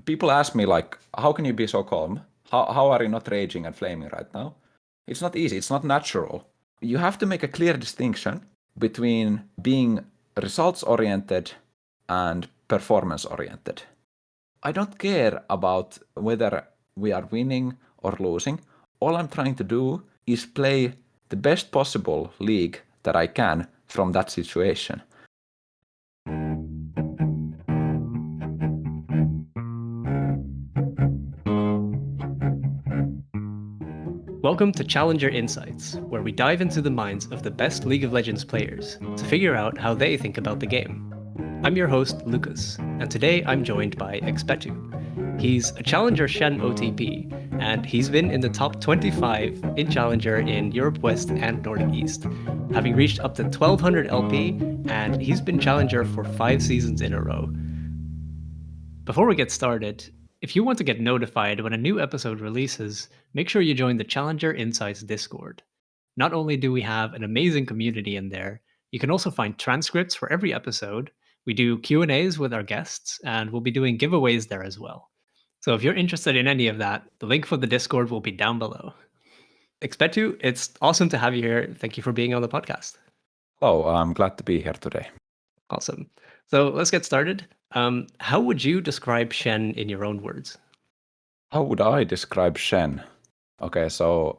people ask me like, how can you be so calm? How are you not raging and flaming right now? It's not easy. It's not natural. You have to make a clear distinction between being results oriented and performance oriented. I don't care about whether we are winning or losing. All I'm trying to do is play the best possible league that I can from that situation. Welcome to Challenger Insights, where we dive into the minds of the best League of Legends players to figure out how they think about the game. I'm your host, Lucas, and today I'm joined by Expecto. He's a Challenger Shen OTP, and he's been in the top 25 in Challenger in Europe West and Nordic East, having reached up to 1200 LP, and he's been Challenger for 5 seasons in a row. Before we get started, if you want to get notified when a new episode releases, make sure you join the Challenger Insights Discord. Not only do we have an amazing community in there, you can also find transcripts for every episode. We do Q&As with our guests, and we'll be doing giveaways there as well. So if you're interested in any of that, the link for the Discord will be down below. Expecto, it's awesome to have you here. Thank you for being on the podcast. Oh, I'm glad to be here today. Awesome. So let's get started. How would you describe Shen in your own words? How would I describe Shen? Okay, so,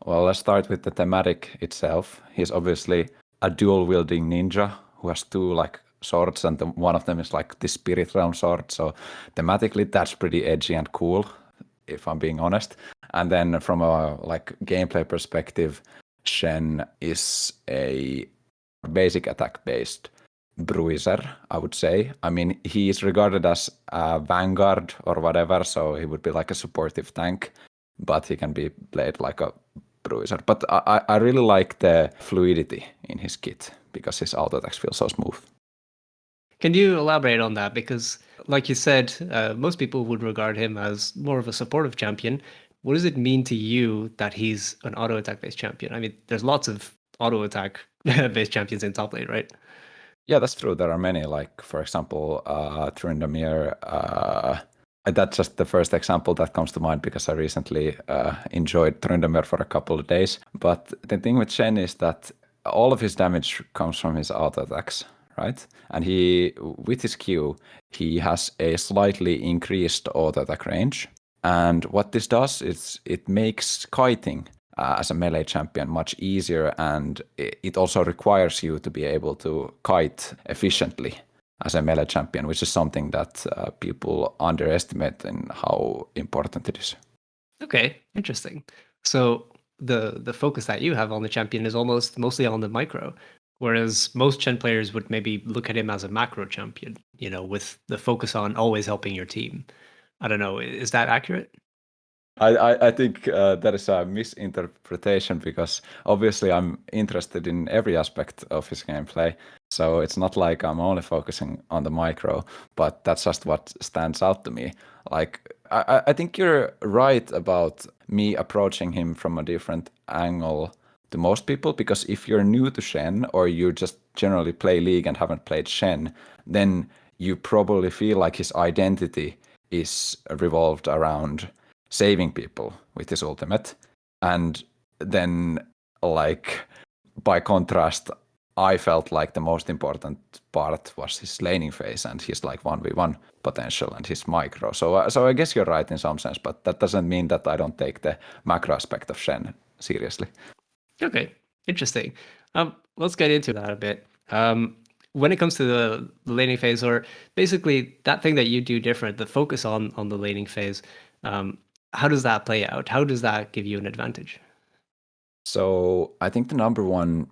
well, let's start with the thematic itself. He's obviously a dual-wielding ninja who has two, swords, and one of them is, the Spirit Realm sword. So, thematically, that's pretty edgy and cool, if I'm being honest. And then from a, gameplay perspective, Shen is a basic attack-based bruiser, I would say. I mean, he is regarded as a vanguard or whatever, so he would be like a supportive tank, but he can be played like a bruiser. But I really like the fluidity in his kit because his auto attacks feel so smooth. Can you elaborate on that? Because, like you said, most people would regard him as more of a supportive champion. What does it mean to you that he's an auto attack based champion? I mean, there's lots of auto attack based champions in top lane, right? Yeah, that's true. There are many, for example, Tryndamere. That's just the first example that comes to mind because I recently enjoyed Tryndamere for a couple of days. But the thing with Shen is that all of his damage comes from his auto attacks, right? And with his Q, he has a slightly increased auto attack range. And what this does is it makes kiting as a melee champion much easier, and it also requires you to be able to kite efficiently as a melee champion, which is something that people underestimate in how important it is. Okay, interesting. So the focus that you have on the champion is mostly on the micro, whereas most Chen players would maybe look at him as a macro champion, with the focus on always helping your team. I don't know, is that accurate? I think that is a misinterpretation because obviously I'm interested in every aspect of his gameplay. So it's not like I'm only focusing on the micro, but that's just what stands out to me. I think you're right about me approaching him from a different angle to most people, because if you're new to Shen or you just generally play League and haven't played Shen, then you probably feel like his identity is revolved around saving people with his ultimate. And then, by contrast, I felt like the most important part was his laning phase and his 1v1 potential and his micro. So I guess you're right in some sense, but that doesn't mean that I don't take the macro aspect of Shen seriously. Okay, interesting. Let's get into that a bit. When it comes to the laning phase, or basically that thing that you do different, the focus on the laning phase, how does that play out? How does that give you an advantage? So I think the number one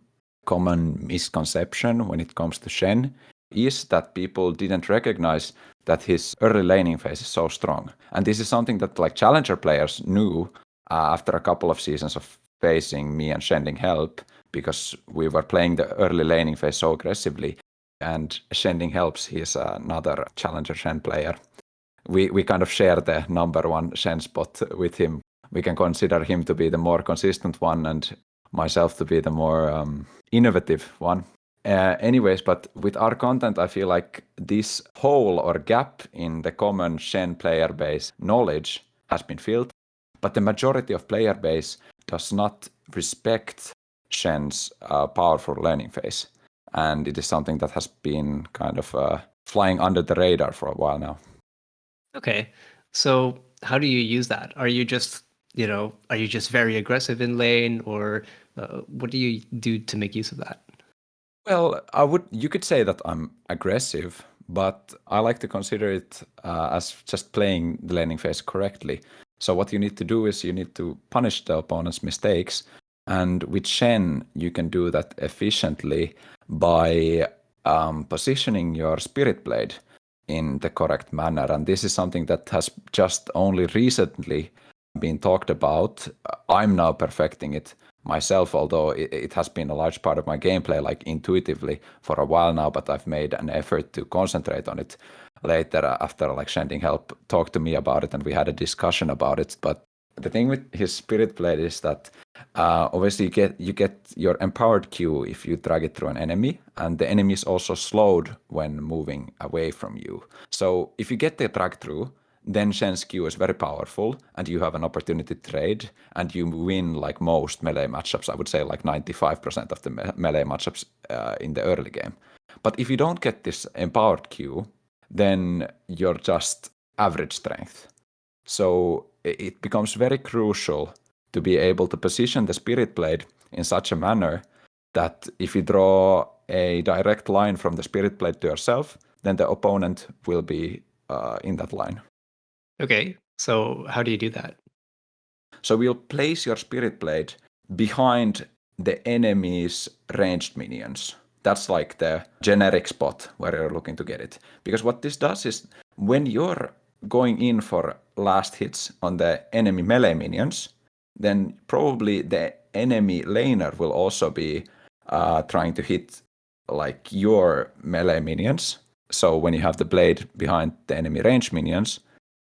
common misconception when it comes to Shen is that people didn't recognize that his early laning phase is so strong. And this is something that challenger players knew after a couple of seasons of facing me and Shending Help, because we were playing the early laning phase so aggressively. And Shending Helps, he's another Challenger Shen player. We kind of share the number one Shen spot with him. We can consider him to be the more consistent one and myself to be the more innovative one. Anyways, but with our content, I feel like this hole or gap in the common Shen player base knowledge has been filled, but the majority of player base does not respect Shen's powerful learning phase. And it is something that has been kind of flying under the radar for a while now. Okay. So how do you use that? Are you just, are you just very aggressive in lane, or what do you do to make use of that? Well, you could say that I'm aggressive, but I like to consider it as just playing the laning phase correctly. So what you need to do is you need to punish the opponent's mistakes, and with Shen you can do that efficiently by positioning your Spirit Blade in the correct manner. And this is something that has just only recently been talked about. I'm now perfecting it myself, although it has been a large part of my gameplay, like intuitively for a while now, but I've made an effort to concentrate on it later after like Shending Help talked to me about it and we had a discussion about it. But the thing with his Spirit Blade is that obviously you get your empowered Q if you drag it through an enemy, and the enemy is also slowed when moving away from you. So if you get the drag through, then Shen's Q is very powerful and you have an opportunity to trade and you win like most melee matchups. I would say like 95% of the melee matchups in the early game. But if you don't get this empowered Q, then you're just average strength. So it becomes very crucial to be able to position the Spirit Blade in such a manner that if you draw a direct line from the Spirit Blade to yourself, then the opponent will be in that line. Okay, so how do you do that? So we'll place your Spirit Blade behind the enemy's ranged minions. That's like the generic spot where you're looking to get it. Because what this does is when you're going in for last hits on the enemy melee minions, then probably the enemy laner will also be trying to hit like your melee minions. So when you have the blade behind the enemy range minions,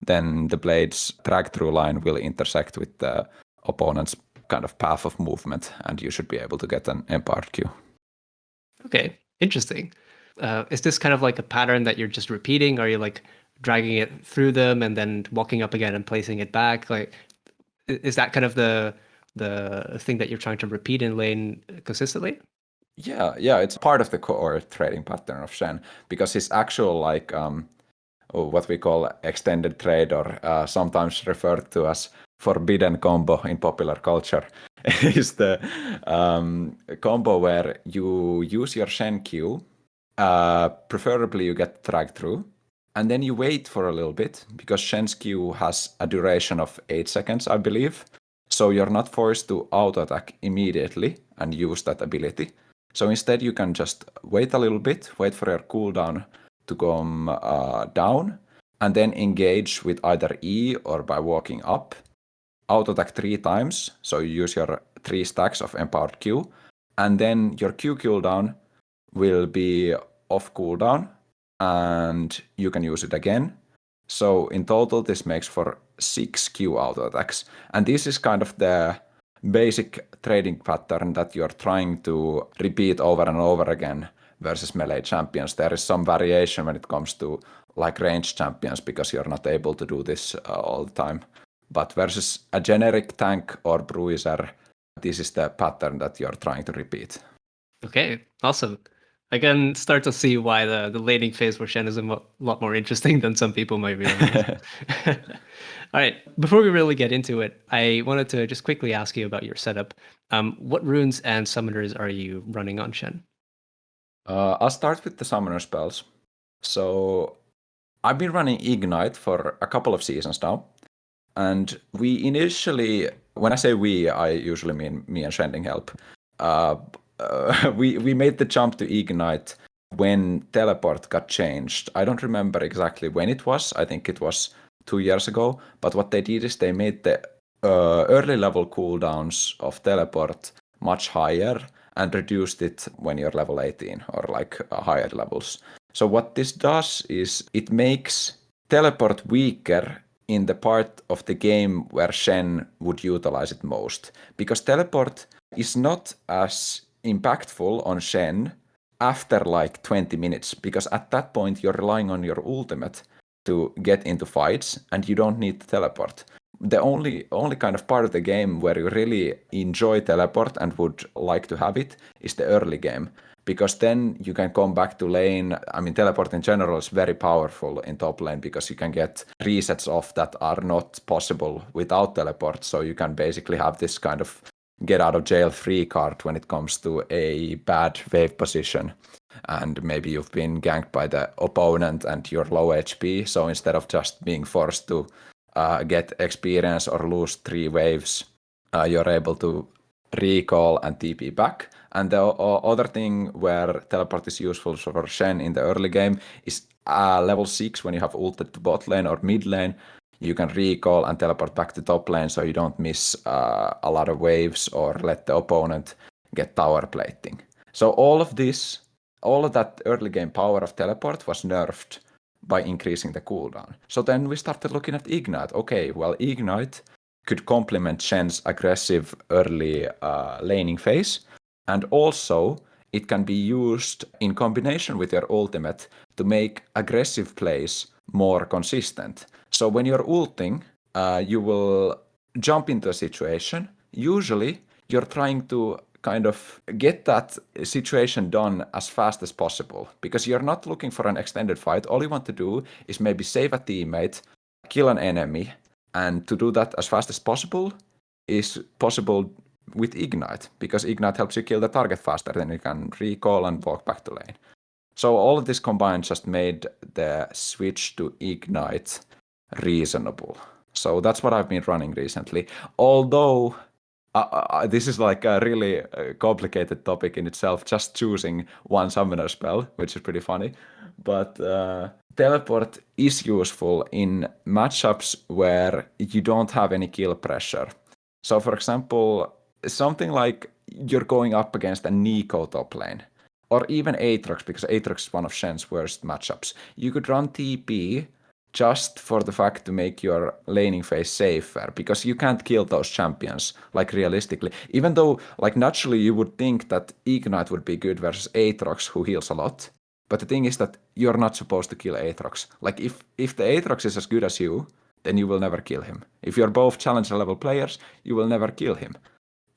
then the blade's drag-through line will intersect with the opponent's kind of path of movement, and you should be able to get an empowered Q. Okay, interesting. Is this kind of like a pattern that you're just repeating? Are you like dragging it through them and then walking up again and placing it back? Like, is that kind of the thing that you're trying to repeat in lane consistently? Yeah, it's part of the core trading pattern of Shen, because his actual like what we call extended trade, or sometimes referred to as forbidden combo in popular culture, is the combo where you use your Shen Q, preferably you get dragged through, and then you wait for a little bit, because Shen's Q has a duration of 8 seconds, I believe, so you're not forced to auto-attack immediately and use that ability. So instead you can just wait a little bit, wait for your cooldown to come down, and then engage with either E or by walking up. Auto attack 3 times, so you use your 3 stacks of empowered Q, and then your Q cooldown will be off cooldown, and you can use it again. So in total, this makes for 6 Q auto attacks, and this is kind of the basic trading pattern that you're trying to repeat over and over again versus melee champions. There is some variation when it comes to like ranged champions, because you're not able to do this all the time. But versus a generic tank or bruiser, this is the pattern that you're trying to repeat. Okay, awesome. I can start to see why the laning phase for Shen is a lot more interesting than some people might realize. All right, before we really get into it, I wanted to just quickly ask you about your setup. What runes and summoners are you running on Shen? I'll start with the summoner spells. So I've been running Ignite for a couple of seasons now. And we initially, when I say we, I usually mean me and Shending Help. We made the jump to Ignite when Teleport got changed. I don't remember exactly when it was. I think it was 2 years ago. But what they did is they made the early level cooldowns of Teleport much higher and reduced it when you're level 18 or like higher levels. So what this does is it makes Teleport weaker in the part of the game where Shen would utilize it most. Because Teleport is not as impactful on Shen after like 20 minutes, because at that point you're relying on your ultimate to get into fights and you don't need to teleport. The only kind of part of the game where you really enjoy teleport and would like to have it is the early game, because then you can come back to lane. I mean, teleport in general is very powerful in top lane because you can get resets off that are not possible without teleport, so you can basically have this kind of get out of jail free card when it comes to a bad wave position, and maybe you've been ganked by the opponent and you're low HP, so instead of just being forced to get experience or lose 3 waves, you're able to recall and TP back. And the other thing where teleport is useful for Shen in the early game is level 6 when you have ulted to bot lane or mid lane. You can recall and teleport back to top lane so you don't miss a lot of waves or let the opponent get tower plating. So all of that early game power of teleport was nerfed by increasing the cooldown. So then we started looking at Ignite. Okay, well, Ignite could complement Shen's aggressive early laning phase, and also it can be used in combination with your ultimate to make aggressive plays more consistent. So when you're ulting, you will jump into a situation. Usually, you're trying to kind of get that situation done as fast as possible, because you're not looking for an extended fight. All you want to do is maybe save a teammate, kill an enemy, and to do that as fast as possible is possible with Ignite, because Ignite helps you kill the target faster, then you can recall and walk back to lane. So all of this combined just made the switch to Ignite reasonable. So that's what I've been running recently. Although this is like a really complicated topic in itself, just choosing one summoner spell, which is pretty funny. But teleport is useful in matchups where you don't have any kill pressure. So for example, something like you're going up against a Nico top lane, or even Aatrox, because Aatrox is one of Shen's worst matchups. You could run TP just for the fact to make your laning phase safer, because you can't kill those champions, like realistically. Even though, like naturally, you would think that Ignite would be good versus Aatrox, who heals a lot. But the thing is that you're not supposed to kill Aatrox. Like if the Aatrox is as good as you, then you will never kill him. If you're both Challenger level players, you will never kill him.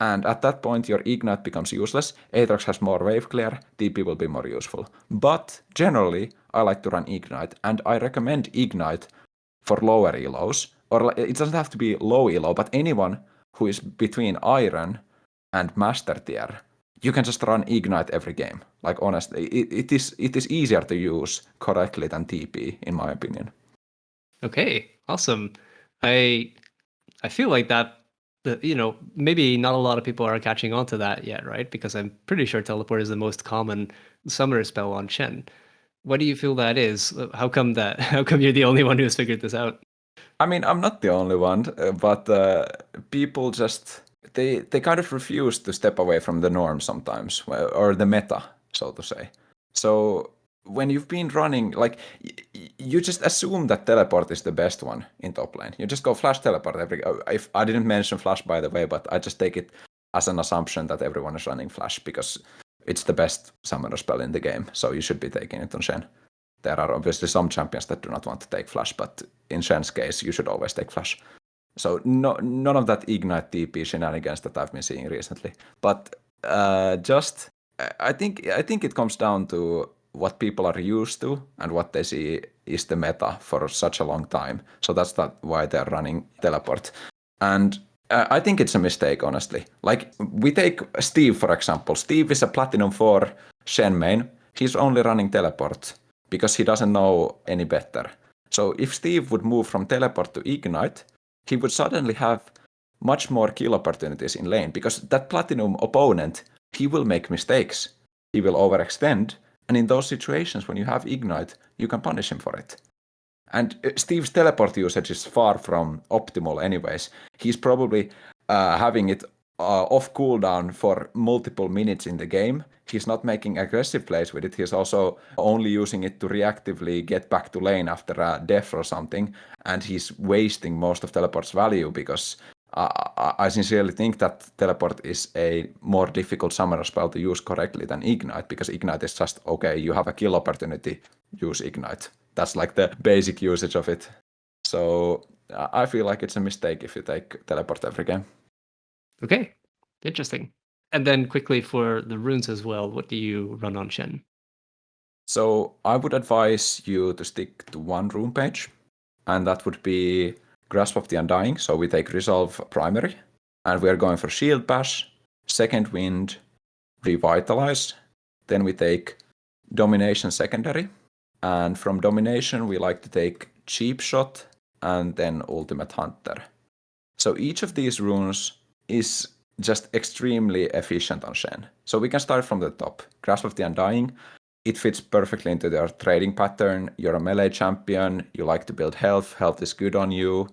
And at that point, your Ignite becomes useless. Aatrox has more wave clear, TP will be more useful. But generally, I like to run Ignite, and I recommend Ignite for lower elos. Or it doesn't have to be low elo, but anyone who is between Iron and Master tier, you can just run Ignite every game. Like honestly, it is easier to use correctly than TP, in my opinion. Okay, awesome. I feel like that, maybe not a lot of people are catching on to that yet, right? Because I'm pretty sure teleport is the most common summoner spell on Shen. What do you feel that is? How come you're the only one who has figured this out? I mean, I'm not the only one, but people just they kind of refuse to step away from the norm sometimes, or the meta, so to say. So when you've been running, like you just assume that teleport is the best one in top lane. You just go flash teleport every. If I didn't mention flash, by the way, but I just take it as an assumption that everyone is running flash because it's the best summoner spell in the game. So you should be taking it on Shen. There are obviously some champions that do not want to take flash, but in Shen's case, you should always take flash. So none of that Ignite TP shenanigans that I've been seeing recently. But I think it comes down to what people are used to and what they see is the meta for such a long time. So that's why they're running teleport. And I think it's a mistake, honestly. Like, we take Steve, for example. Steve is a Platinum 4 Shen main. He's only running teleport because he doesn't know any better. So if Steve would move from teleport to Ignite, he would suddenly have much more kill opportunities in lane, because that Platinum opponent, he will make mistakes. He will overextend, and in those situations when you have Ignite, you can punish him for it. And Steve's teleport usage is far from optimal anyways. He's probably having it off cooldown for multiple minutes in the game. He's not making aggressive plays with it. He's also only using it to reactively get back to lane after a death or something. And he's wasting most of teleport's value because I sincerely think that Teleport is a more difficult summoner spell to use correctly than Ignite, because Ignite is just, okay, you have a kill opportunity, use Ignite. That's like the basic usage of it. So I feel like it's a mistake if you take Teleport every game. Okay, interesting. And then quickly for the runes as well, what do you run on Shen? So I would advise you to stick to one rune page, and that would be Grasp of the Undying. So we take Resolve primary, and we are going for Shield Bash, Second Wind, Revitalize. Then we take Domination secondary, and from Domination we like to take Cheap Shot and then Ultimate Hunter. So each of these runes is just extremely efficient on Shen. So we can start from the top. Grasp of the Undying, it fits perfectly into their trading pattern. You're a melee champion, you like to build health, health is good on you,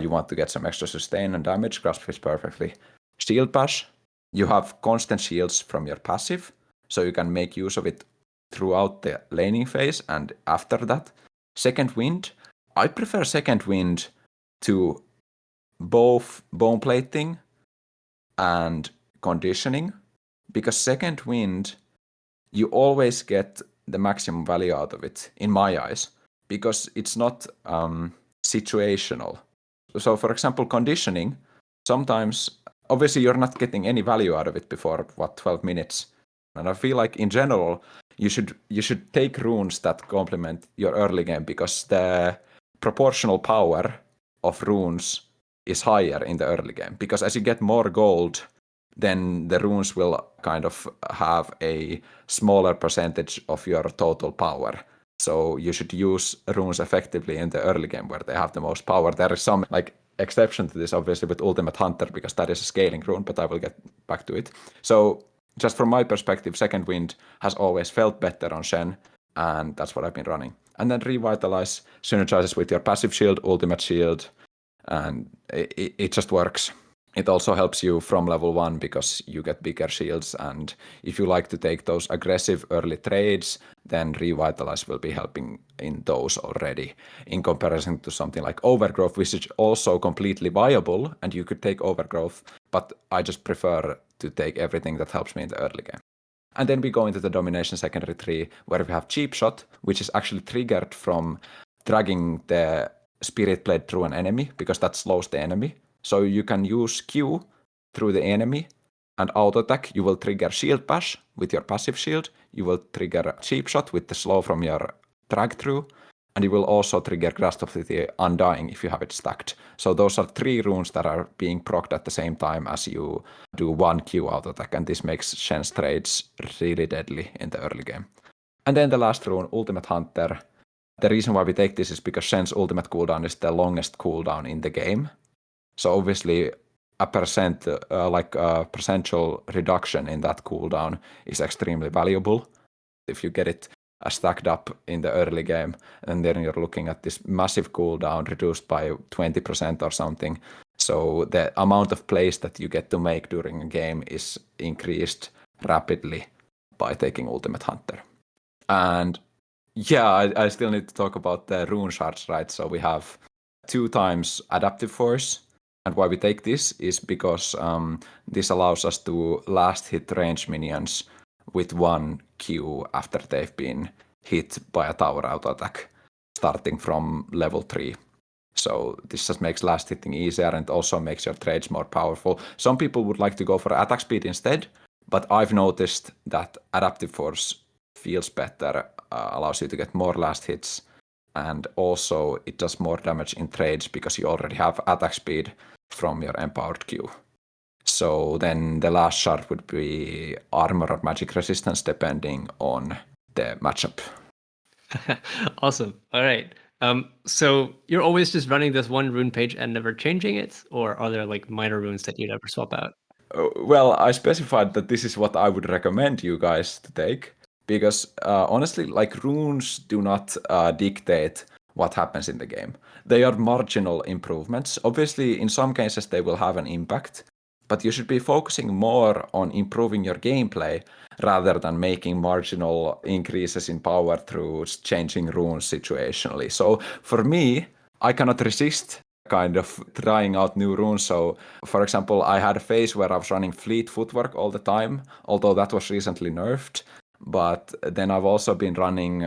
you want to get some extra sustain and damage, Grasp fits perfectly. Shield Bash, you have constant shields from your passive, so you can make use of it throughout the laning phase and after that. Second Wind, I prefer Second Wind to both bone plating and conditioning, because Second Wind, you always get the maximum value out of it, in my eyes, because it's not situational. So for example, conditioning, sometimes, obviously you're not getting any value out of it before, 12 minutes. And I feel like in general, you should take runes that complement your early game, because the proportional power of runes is higher in the early game. Because as you get more gold, then the runes will kind of have a smaller percentage of your total power. So you should use runes effectively in the early game where they have the most power. There is some exception to this, obviously, with Ultimate Hunter, because that is a scaling rune, but I will get back to it. So just from my perspective, Second Wind has always felt better on Shen, and that's what I've been running. And then Revitalize synergizes with your passive shield, Ultimate Shield, and it just works. It also helps you from level 1 because you get bigger shields, and if you like to take those aggressive early trades, then Revitalize will be helping in those already, in comparison to something like Overgrowth, which is also completely viable, and you could take Overgrowth, but I just prefer to take everything that helps me in the early game. And then we go into the Domination secondary tree, where we have Cheap Shot, which is actually triggered from dragging the Spirit Blade through an enemy, because that slows the enemy. So you can use Q through the enemy, and auto attack, you will trigger Shield Bash with your passive shield, you will trigger Cheap Shot with the slow from your drag through, and you will also trigger Grasp of the Undying if you have it stacked. So those are 3 runes that are being procced at the same time as you do 1 Q auto attack, and this makes Shen's trades really deadly in the early game. And then the last rune, Ultimate Hunter. The reason why we take this is because Shen's ultimate cooldown is the longest cooldown in the game. So obviously a percentual reduction in that cooldown is extremely valuable. If you get it stacked up in the early game, and then you're looking at this massive cooldown reduced by 20% or something. So the amount of plays that you get to make during a game is increased rapidly by taking Ultimate Hunter. And yeah, I still need to talk about the rune shards, right? So we have 2 times Adaptive Force, and why we take this is because this allows us to last hit range minions with 1 Q after they've been hit by a tower auto attack, starting from level 3. So this just makes last hitting easier, and also makes your trades more powerful. Some people would like to go for attack speed instead, but I've noticed that Adaptive Force feels better, allows you to get more last hits, and also it does more damage in trades because you already have attack speed from your empowered Q. So then the last shard would be armor or magic resistance depending on the matchup. Awesome. All right. So you're always just running this one rune page and never changing it, or are there like minor runes that you'd ever swap out? Well, I specified that this is what I would recommend you guys to take, because honestly, like, runes do not dictate what happens in the game. They are marginal improvements. Obviously, in some cases they will have an impact, but you should be focusing more on improving your gameplay rather than making marginal increases in power through changing runes situationally. So for me, I cannot resist kind of trying out new runes. So, for example, I had a phase where I was running Fleet Footwork all the time, although that was recently nerfed. But then I've also been running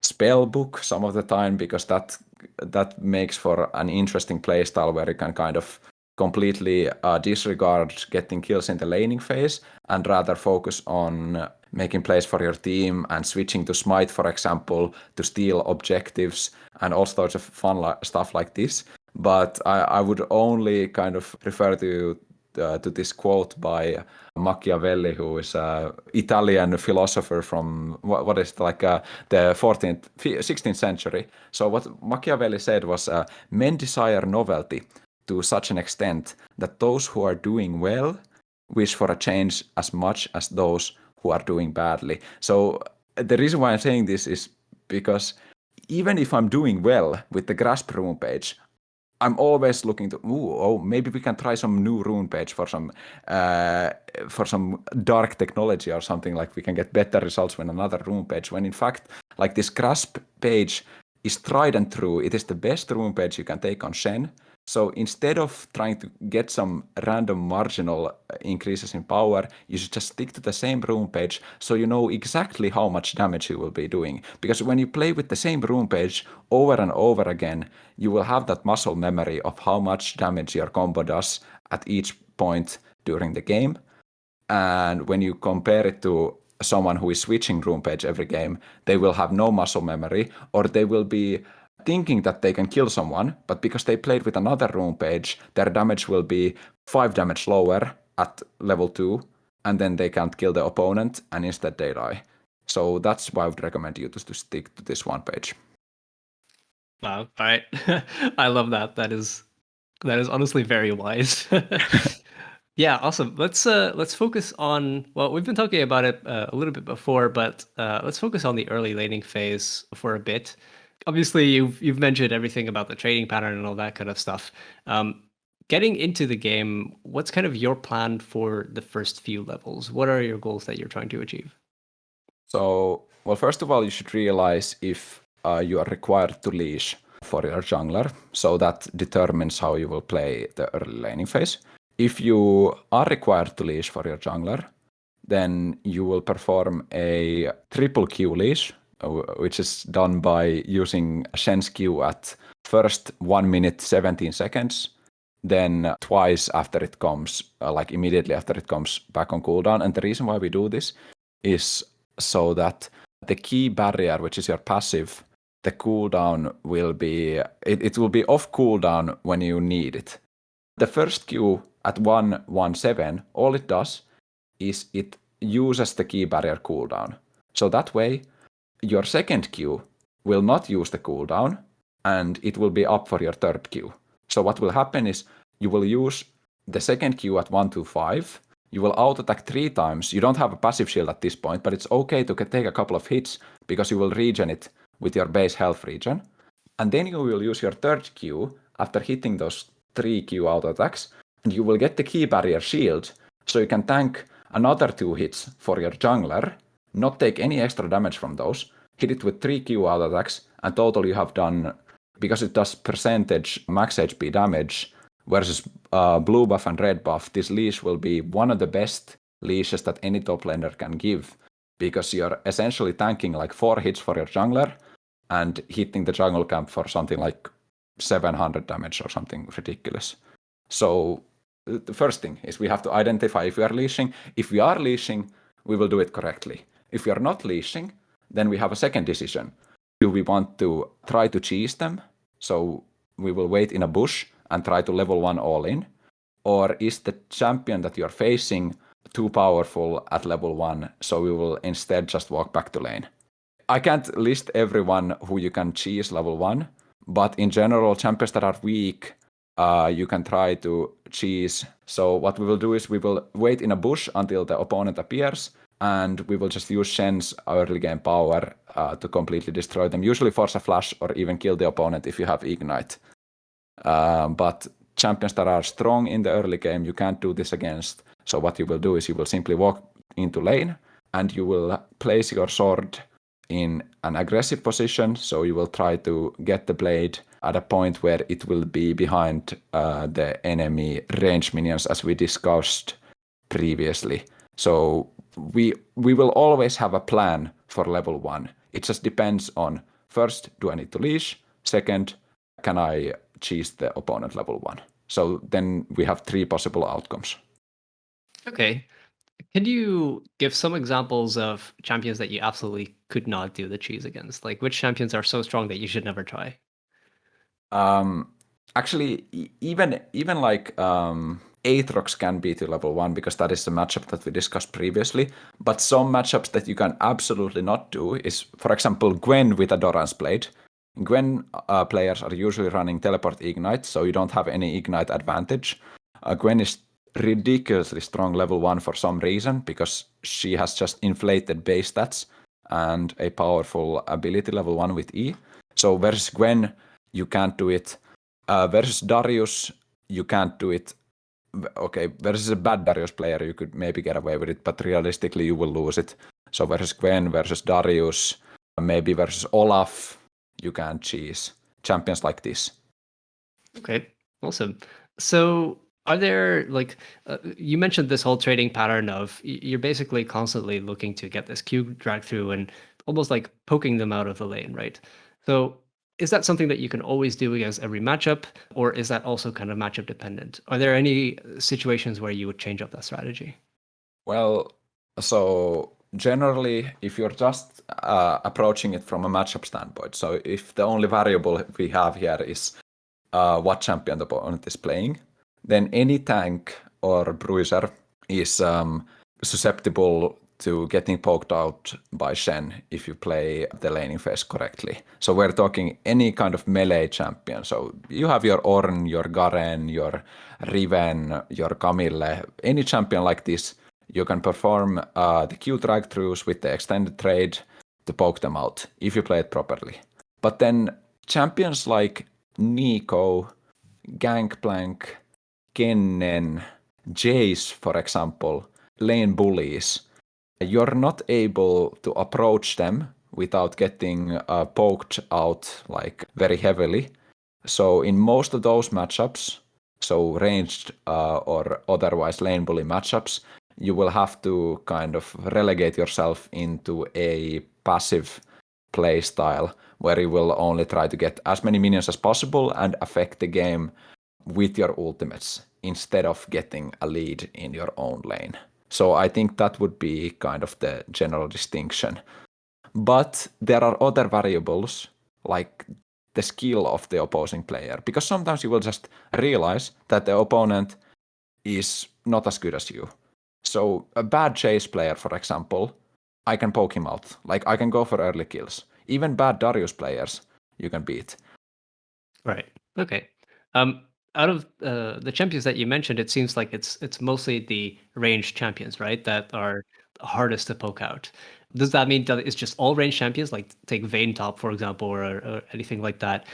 Spellbook some of the time, because that makes for an interesting playstyle where you can kind of completely disregard getting kills in the laning phase and rather focus on making plays for your team and switching to Smite, for example, to steal objectives and all sorts of fun stuff like this. But I would only kind of refer to this quote by Machiavelli, who is an Italian philosopher from what is it, like the 16th century. So what Machiavelli said was, men desire novelty to such an extent that those who are doing well wish for a change as much as those who are doing badly. So the reason why I'm saying this is because even if I'm doing well with the Grasp rune page, I'm always looking to, maybe we can try some new rune page for some dark technology or something, like we can get better results with another rune page, when in fact, like, this Grasp page is tried and true. It is the best rune page you can take on Shen. So instead of trying to get some random marginal increases in power, you should just stick to the same rune page so you know exactly how much damage you will be doing. Because when you play with the same rune page over and over again, you will have that muscle memory of how much damage your combo does at each point during the game. And when you compare it to someone who is switching rune page every game, they will have no muscle memory, or they will be thinking that they can kill someone, but because they played with another rune page, their damage will be 5 damage lower at level 2, and then they can't kill the opponent, and instead they die. So that's why I would recommend you to stick to this one page. Wow, all right. I love that. That is honestly very wise. Yeah, awesome. Let's focus on, well, we've been talking about it a little bit before, but let's focus on the early laning phase for a bit. Obviously, you've mentioned everything about the trading pattern and all that kind of stuff. Getting into the game, what's kind of your plan for the first few levels? What are your goals that you're trying to achieve? So, well, first of all, you should realize if you are required to leash for your jungler. So that determines how you will play the early laning phase. If you are required to leash for your jungler, then you will perform a triple Q leash, which is done by using Shen's Q at first 1 minute 17 seconds, then twice after it comes, like immediately after it comes back on cooldown. And the reason why we do this is so that the key barrier, which is your passive, the cooldown will be, it will be off cooldown when you need it. The first Q at 117, all it does is it uses the key barrier cooldown. So that way, your second Q will not use the cooldown, and it will be up for your third Q. So what will happen is you will use the second Q at 125, you will auto-attack 3 times. You don't have a passive shield at this point, but it's okay to take a couple of hits because you will regen it with your base health regen. And then you will use your third Q after hitting those 3 Q auto-attacks, and you will get the key barrier shield, so you can tank another 2 hits for your jungler, not take any extra damage from those, hit it with 3 Q auto-attacks, and total you have done, because it does percentage max HP damage versus blue buff and red buff, this leash will be one of the best leashes that any top laner can give, because you're essentially tanking like 4 hits for your jungler and hitting the jungle camp for something like 700 damage or something ridiculous. So the first thing is we have to identify if we are leashing. If we are leashing, we will do it correctly. If we are not leashing, then we have a second decision. Do we want to try to cheese them? So we will wait in a bush and try to level 1 all in? Or is the champion that you're facing too powerful at level 1, so we will instead just walk back to lane? I can't list everyone who you can cheese level 1, but in general, champions that are weak, you can try to cheese. So what we will do is we will wait in a bush until the opponent appears, and we will just use Shen's early game power to completely destroy them. Usually force a flash or even kill the opponent if you have Ignite. But champions that are strong in the early game, you can't do this against. So what you will do is you will simply walk into lane, and you will place your sword in an aggressive position, so you will try to get the blade at a point where it will be behind the enemy range minions, as we discussed previously. So we will always have a plan for level 1. It just depends on, first, do I need to leash? Second, can I cheese the opponent level 1? So then we have 3 possible outcomes. Okay. Can you give some examples of champions that you absolutely could not do the cheese against? Like which champions are so strong that you should never try? Actually, even like Aatrox can be to level 1 because that is the matchup that we discussed previously. But some matchups that you can absolutely not do is, for example, Gwen with a Doran's Blade. Gwen players are usually running Teleport Ignite, so you don't have any Ignite advantage. Gwen is ridiculously strong level 1 for some reason, because she has just inflated base stats and a powerful ability level 1 with E. So versus Gwen, you can't do it. Versus Darius, you can't do it. Okay, versus a bad Darius player, you could maybe get away with it, but realistically, you will lose it. So versus Gwen, versus Darius, maybe versus Olaf, you can't cheese. Champions like this. Okay, awesome. So are there like you mentioned this whole trading pattern of you're basically constantly looking to get this Q drag through and almost like poking them out of the lane, right? So is that something that you can always do against every matchup, or is that also kind of matchup dependent? Are there any situations where you would change up that strategy? Well, so generally, if you're just approaching it from a matchup standpoint, so if the only variable we have here is what champion the opponent is playing, then any tank or bruiser is susceptible to getting poked out by Shen if you play the laning phase correctly. So we're talking any kind of melee champion. So you have your Ornn, your Garen, your Riven, your Camille, any champion like this, you can perform the Q drag-throughs with the extended trade to poke them out if you play it properly. But then champions like Nico, Gangplank, Kennen, Jace, for example, lane bullies, you're not able to approach them without getting poked out like very heavily. So in most of those matchups, so ranged or otherwise lane bully matchups, you will have to kind of relegate yourself into a passive play style where you will only try to get as many minions as possible and affect the game with your ultimates instead of getting a lead in your own lane. So I think that would be kind of the general distinction. But there are other variables like the skill of the opposing player, because sometimes you will just realize that the opponent is not as good as you. So a bad chase player, for example, I can poke him out. Like I can go for early kills. Even bad Darius players, you can beat. Right. Okay. Out of the champions that you mentioned, it seems like it's mostly the ranged champions, right? That are hardest to poke out. Does that mean that it's just all ranged champions, like take Vayne top, for example, or anything like that?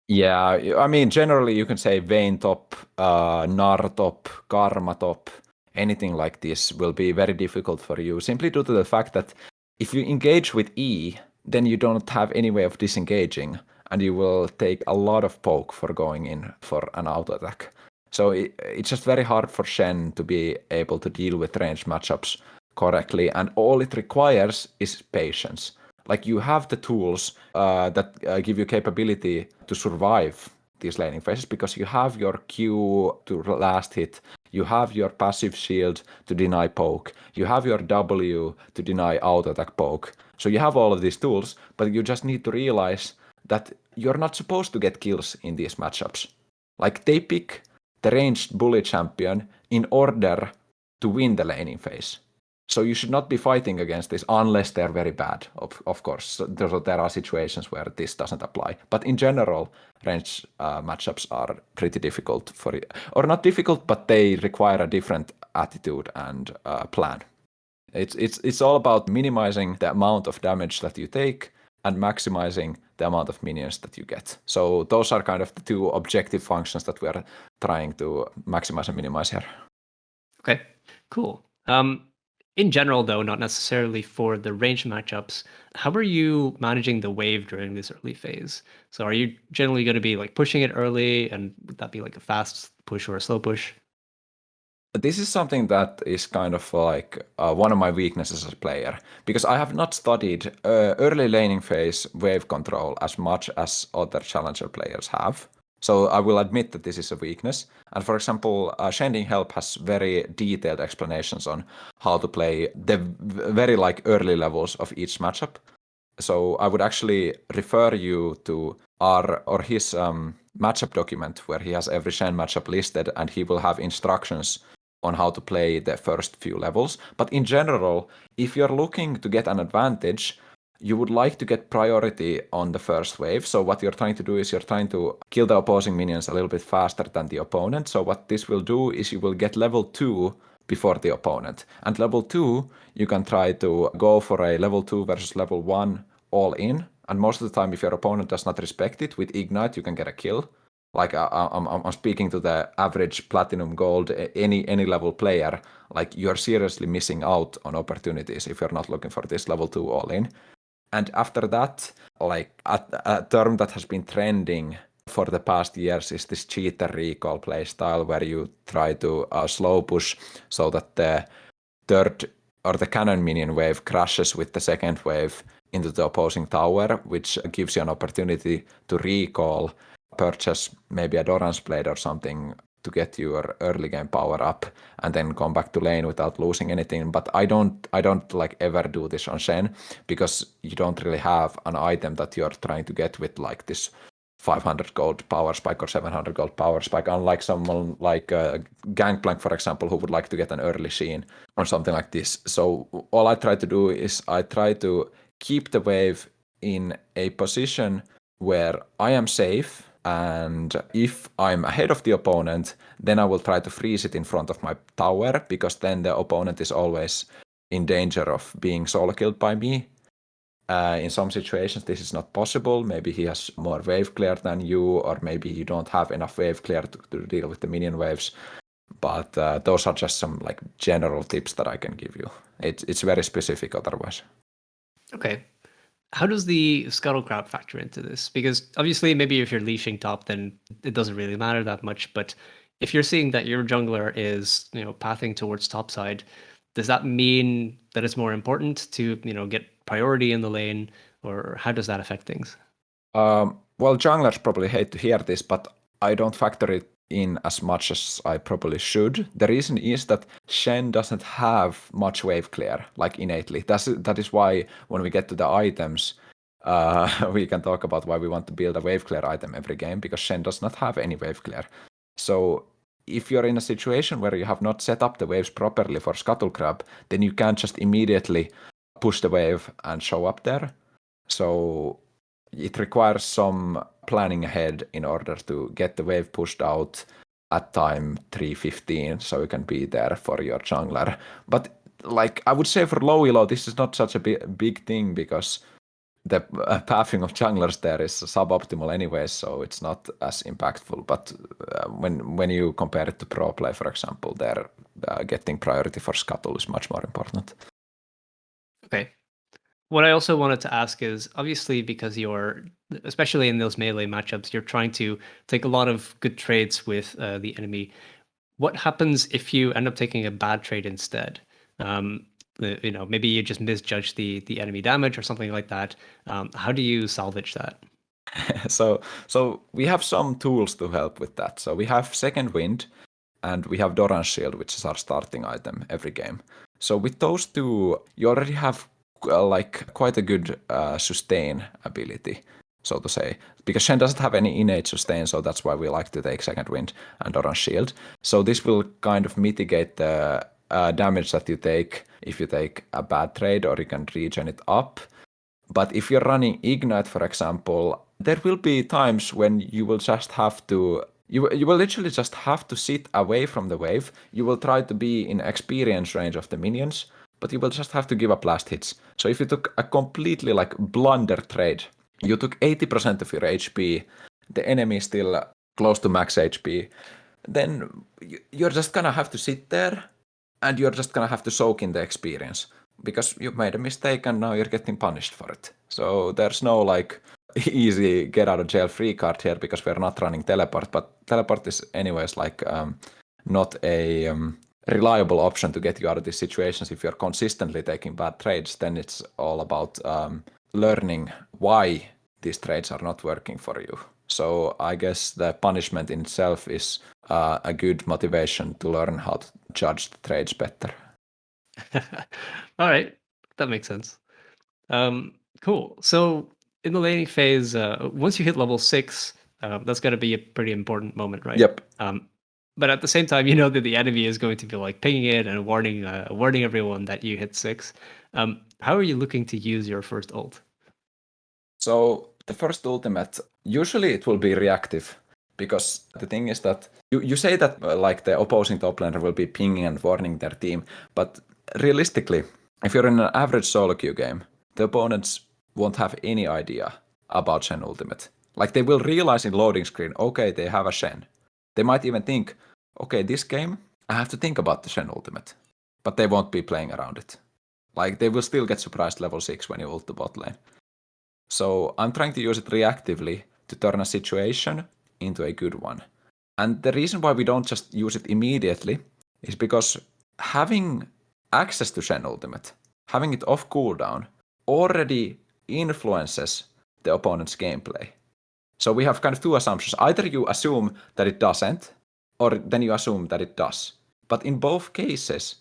Yeah, I mean, generally you can say Vayne top, Gnar top, Karma top, anything like this will be very difficult for you, simply due to the fact that if you engage with E, then you don't have any way of disengaging, and you will take a lot of poke for going in for an auto attack. So it's just very hard for Shen to be able to deal with ranged matchups correctly, and all it requires is patience. Like you have the tools that give you capability to survive these laning phases because you have your Q to last hit, you have your passive shield to deny poke, you have your W to deny auto attack poke. So you have all of these tools, but you just need to realize that you're not supposed to get kills in these matchups. Like they pick the ranged bully champion in order to win the laning phase. So you should not be fighting against this unless they're very bad, of course. So there are situations where this doesn't apply. But in general, ranged matchups are pretty difficult for you. Or not difficult, but they require a different attitude and plan. It's all about minimizing the amount of damage that you take and maximizing the amount of minions that you get. So those are kind of the two objective functions that we are trying to maximize and minimize here. Okay, cool. In general, though, not necessarily for the range matchups, how are you managing the wave during this early phase? So are you generally going to be like pushing it early, and would that be like a fast push or a slow push? This is something that is kind of like one of my weaknesses as a player, because I have not studied early laning phase wave control as much as other challenger players have. So I will admit that this is a weakness. And for example, Shending Help has very detailed explanations on how to play the very like early levels of each matchup. So I would actually refer you to our or his matchup document where he has every Shen matchup listed, and he will have instructions on how to play the first few levels. But in general, if you're looking to get an advantage, you would like to get priority on the first wave. So what you're trying to do is you're trying to kill the opposing minions a little bit faster than the opponent. So what this will do is you will get level 2 before the opponent. And level 2, you can try to go for a level 2 versus level 1 all in. And most of the time, if your opponent does not respect it, with Ignite, you can get a kill. Like I'm speaking to the average platinum gold any level player. Like you're seriously missing out on opportunities if you're not looking for this level 2 all in. And after that, like a term that has been trending for the past years is this cheater recall playstyle, where you try to slow push so that the third or the cannon minion wave crashes with the second wave into the opposing tower, which gives you an opportunity to recall, purchase maybe a Doran's Blade or something to get your early game power up, and then come back to lane without losing anything. But I don't like ever do this on Shen, because you don't really have an item that you're trying to get with like this 500 gold power spike or 700 gold power spike, unlike someone like Gangplank, for example, who would like to get an early Sheen or something like this. So all I try to do is I try to keep the wave in a position where I am safe, and if I'm ahead of the opponent, then I will try to freeze it in front of my tower, because then the opponent is always in danger of being solo killed by me. In some situations, this is not possible. Maybe he has more wave clear than you, or maybe you don't have enough wave clear to deal with the minion waves. But those are just some like general tips that I can give you. It's very specific otherwise. Okay. How does the scuttle crab factor into this? Because obviously, maybe if you're leashing top, then it doesn't really matter that much. But if you're seeing that your jungler is, pathing towards top side, does that mean that it's more important to, get priority in the lane, or how does that affect things? Well, junglers probably hate to hear this, but I don't factor it in as much as I probably should. The reason is that Shen doesn't have much wave clear, like innately. That is why when we get to the items, we can talk about why we want to build a wave clear item every game, because Shen does not have any wave clear. So if you're in a situation where you have not set up the waves properly for Scuttle Crab, then you can't just immediately push the wave and show up there. So it requires some planning ahead in order to get the wave pushed out at time 3:15, so you can be there for your jungler. But like I would say for low elo, this is not such a big thing, because the pathing of junglers there is suboptimal anyway, so it's not as impactful. But when you compare it to pro play, for example, there getting priority for scuttle is much more important. Okay. What I also wanted to ask is, obviously, because you're, especially in those melee matchups, you're trying to take a lot of good trades with the enemy. What happens if you end up taking a bad trade instead? Maybe you just misjudge the enemy damage or something like that. How do you salvage that? So we have some tools to help with that. So we have Second Wind, and we have Doran's Shield, which is our starting item every game. So with those two, you already have like quite a good sustain ability, so to say, because Shen doesn't have any innate sustain, so that's why we like to take Second Wind and Doran's Shield. So this will kind of mitigate the damage that you take if you take a bad trade, or you can regen it up. But if you're running Ignite, for example, there will be times when you will just have to you will literally just have to sit away from the wave. You will try to be in experience range of the minions, but you will just have to give up last hits. So if you took a completely like blunder trade, you took 80% of your HP, the enemy is still close to max HP, then you're just gonna have to sit there and you're just gonna have to soak in the experience because you made a mistake and now you're getting punished for it. So there's no like easy get out of jail free card here because we're not running teleport, but teleport is anyways like not a reliable option to get you out of these situations. If you're consistently taking bad trades, then it's all about learning why these trades are not working for you. So I guess the punishment in itself is a good motivation to learn how to judge the trades better. All right, that makes sense. Cool. So in the laning phase, once you hit level 6, that's going to be a pretty important moment, right? Yep. But at the same time, you know that the enemy is going to be like pinging it and warning everyone that you hit 6. How are you looking to use your first ult? So the first ultimate, usually it will be reactive, because the thing is that you say that like the opposing top laner will be pinging and warning their team, but realistically, if you're in an average solo queue game, the opponents won't have any idea about Shen ultimate. Like they will realize in loading screen, okay, they have a Shen. They might even think, okay, this game, I have to think about the Shen ultimate, but they won't be playing around it. Like they will still get surprised level 6 when you ult the bot lane. So I'm trying to use it reactively to turn a situation into a good one. And the reason why we don't just use it immediately is because having access to Shen Ultimate, having it off cooldown, already influences the opponent's gameplay. So we have kind of two assumptions. Either you assume that it doesn't, or then you assume that it does. But in both cases,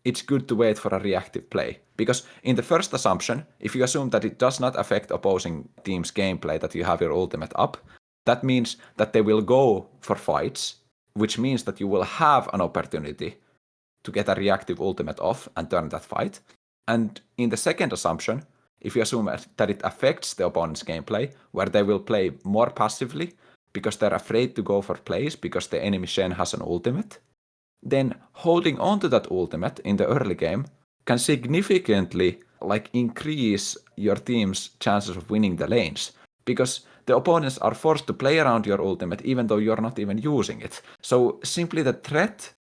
it's good to wait for a reactive play. Because in the first assumption, if you assume that it does not affect opposing team's gameplay, that you have your ultimate up, that means that they will go for fights, which means that you will have an opportunity to get a reactive ultimate off and turn that fight. And in the second assumption, if you assume that it affects the opponent's gameplay, where they will play more passively because they're afraid to go for plays because the enemy Shen has an ultimate, then holding on to that ultimate in the early game can significantly like increase your team's chances of winning the lanes, because the opponents are forced to play around your ultimate even though you're not even using it. So simply the threat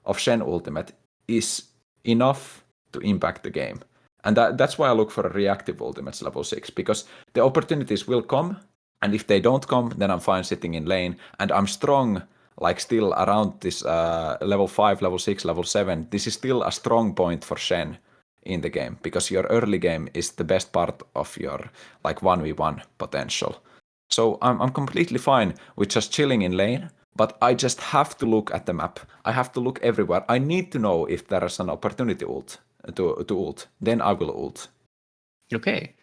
of Shen ultimate is enough to impact the game. And that's why I look for a reactive ultimates level 6, because the opportunities will come, and if they don't come, then I'm fine sitting in lane, and I'm strong like still around this level 5, level 6, level 7. This is still a strong point for Shen in the game, because your early game is the best part of your like 1v1 potential. So I'm completely fine with just chilling in lane, but I just have to look at the map. I have to look everywhere. I need to know if there is an opportunity ult to ult. Then I will ult. Okay.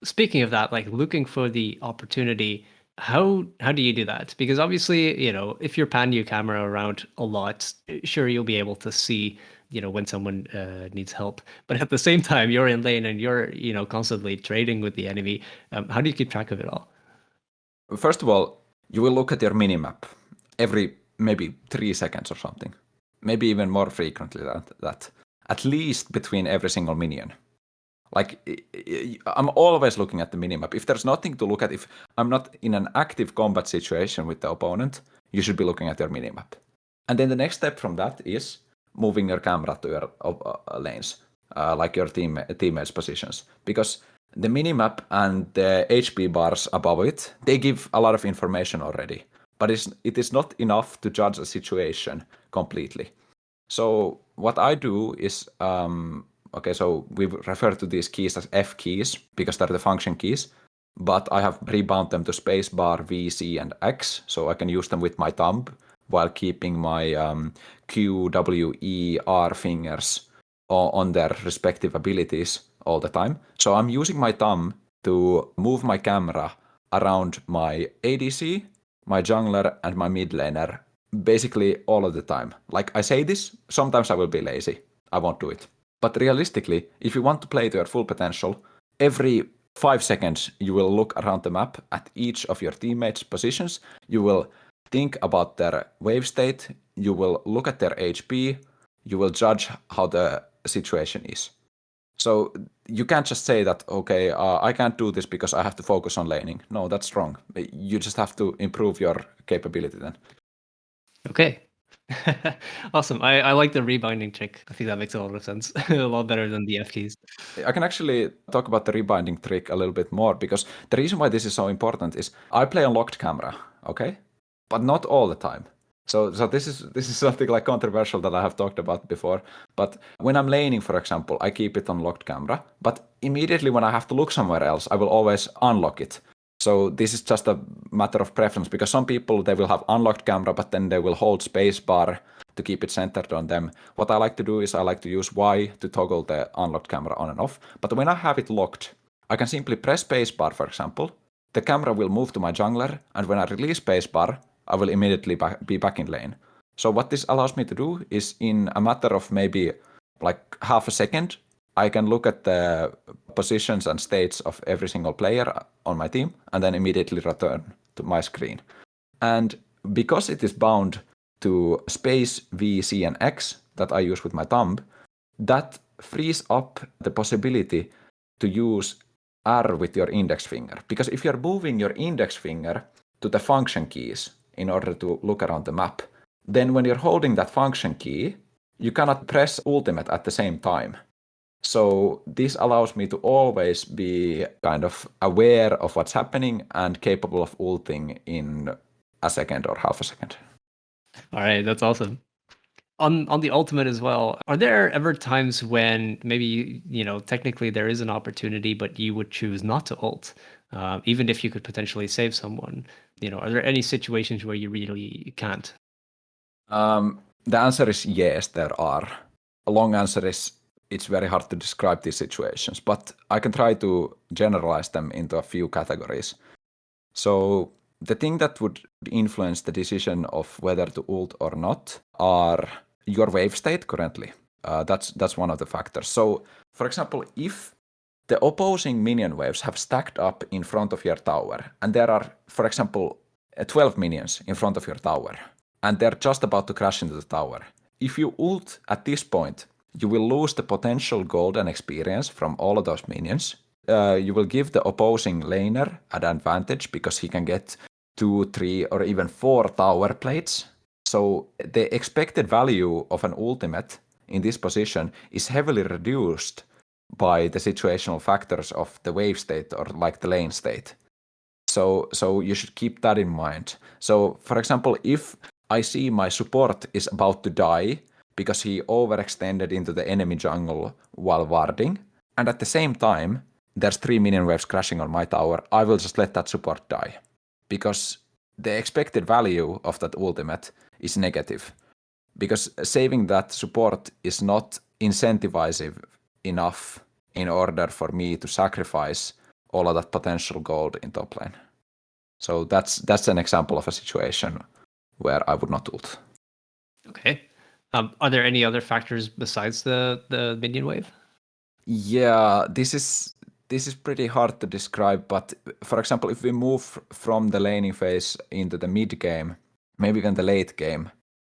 Speaking of that, like looking for the opportunity, how do you do that? Because obviously, you know, if you're panning your camera around a lot, sure you'll be able to see, you know, when someone needs help. But at the same time, you're in lane and you're, you know, constantly trading with the enemy. How do you keep track of it all? First of all, you will look at your minimap every maybe 3 seconds or something. Maybe even more frequently than that. At least between every single minion. Like, I'm always looking at the minimap. If there's nothing to look at, if I'm not in an active combat situation with the opponent, you should be looking at your minimap. And then the next step from that is moving your camera to your lanes, like your teammates' positions. Because the minimap and the HP bars above it, they give a lot of information already. But it is not enough to judge a situation completely. So what I do is, okay, so we refer to these keys as F keys because they're the function keys, but I have rebound them to spacebar, V, C, and X, so I can use them with my thumb while keeping my Q, W, E, R fingers on their respective abilities all the time. So I'm using my thumb to move my camera around my ADC, my jungler, and my mid laner basically all of the time. Like I say this, sometimes I will be lazy. I won't do it. But realistically, if you want to play to your full potential, every 5 seconds you will look around the map at each of your teammates' positions. You will think about their wave state. You will look at their HP. You will judge how the situation is. So you can't just say that, okay, I can't do this because I have to focus on laning. No, that's wrong. You just have to improve your capability then. Okay. Awesome. I like the rebinding trick. I think that makes a lot of sense. A lot better than the F keys. I can actually talk about the rebinding trick a little bit more, because the reason why this is so important is I play on locked camera, okay? But not all the time. So this is something like controversial that I have talked about before. But when I'm laning, for example, I keep it on locked camera. But immediately when I have to look somewhere else, I will always unlock it. So this is just a matter of preference, because some people, they will have unlocked camera, but then they will hold spacebar to keep it centered on them. What I like to do is I like to use Y to toggle the unlocked camera on and off. But when I have it locked, I can simply press spacebar, for example. The camera will move to my jungler, and when I release spacebar, I will immediately be back in lane. So what this allows me to do is, in a matter of maybe like half a second, I can look at the positions and states of every single player on my team and then immediately return to my screen. And because it is bound to space, V, C, and X that I use with my thumb, that frees up the possibility to use R with your index finger. Because if you're moving your index finger to the function keys in order to look around the map, then when you're holding that function key, you cannot press ultimate at the same time. So this allows me to always be kind of aware of what's happening and capable of ulting in a second or half a second. All right, that's awesome. On the ultimate as well, are there ever times when maybe, technically there is an opportunity, but you would choose not to ult, even if you could potentially save someone? Are there any situations where you really can't? The answer is yes, there are. A long answer is it's very hard to describe these situations, but I can try to generalize them into a few categories. So the thing that would influence the decision of whether to ult or not are your wave state currently. That's one of the factors. So, for example, if the opposing minion waves have stacked up in front of your tower, and there are, for example, 12 minions in front of your tower, and they're just about to crash into the tower. If you ult at this point, you will lose the potential gold and experience from all of those minions. You will give the opposing laner an advantage because he can get 2, 3, or even 4 tower plates. So the expected value of an ultimate in this position is heavily reduced by the situational factors of the wave state or like the lane state. So you should keep that in mind. So for example, if I see my support is about to die because he overextended into the enemy jungle while warding, and at the same time there's 3 minion waves crashing on my tower, I will just let that support die. Because the expected value of that ultimate is negative. Because saving that support is not incentivizing enough in order for me to sacrifice all of that potential gold in top lane. So that's an example of a situation where I would not ult. Okay. Are there any other factors besides the minion wave? Yeah, this is pretty hard to describe, but for example, if we move from the laning phase into the mid game, maybe even the late game,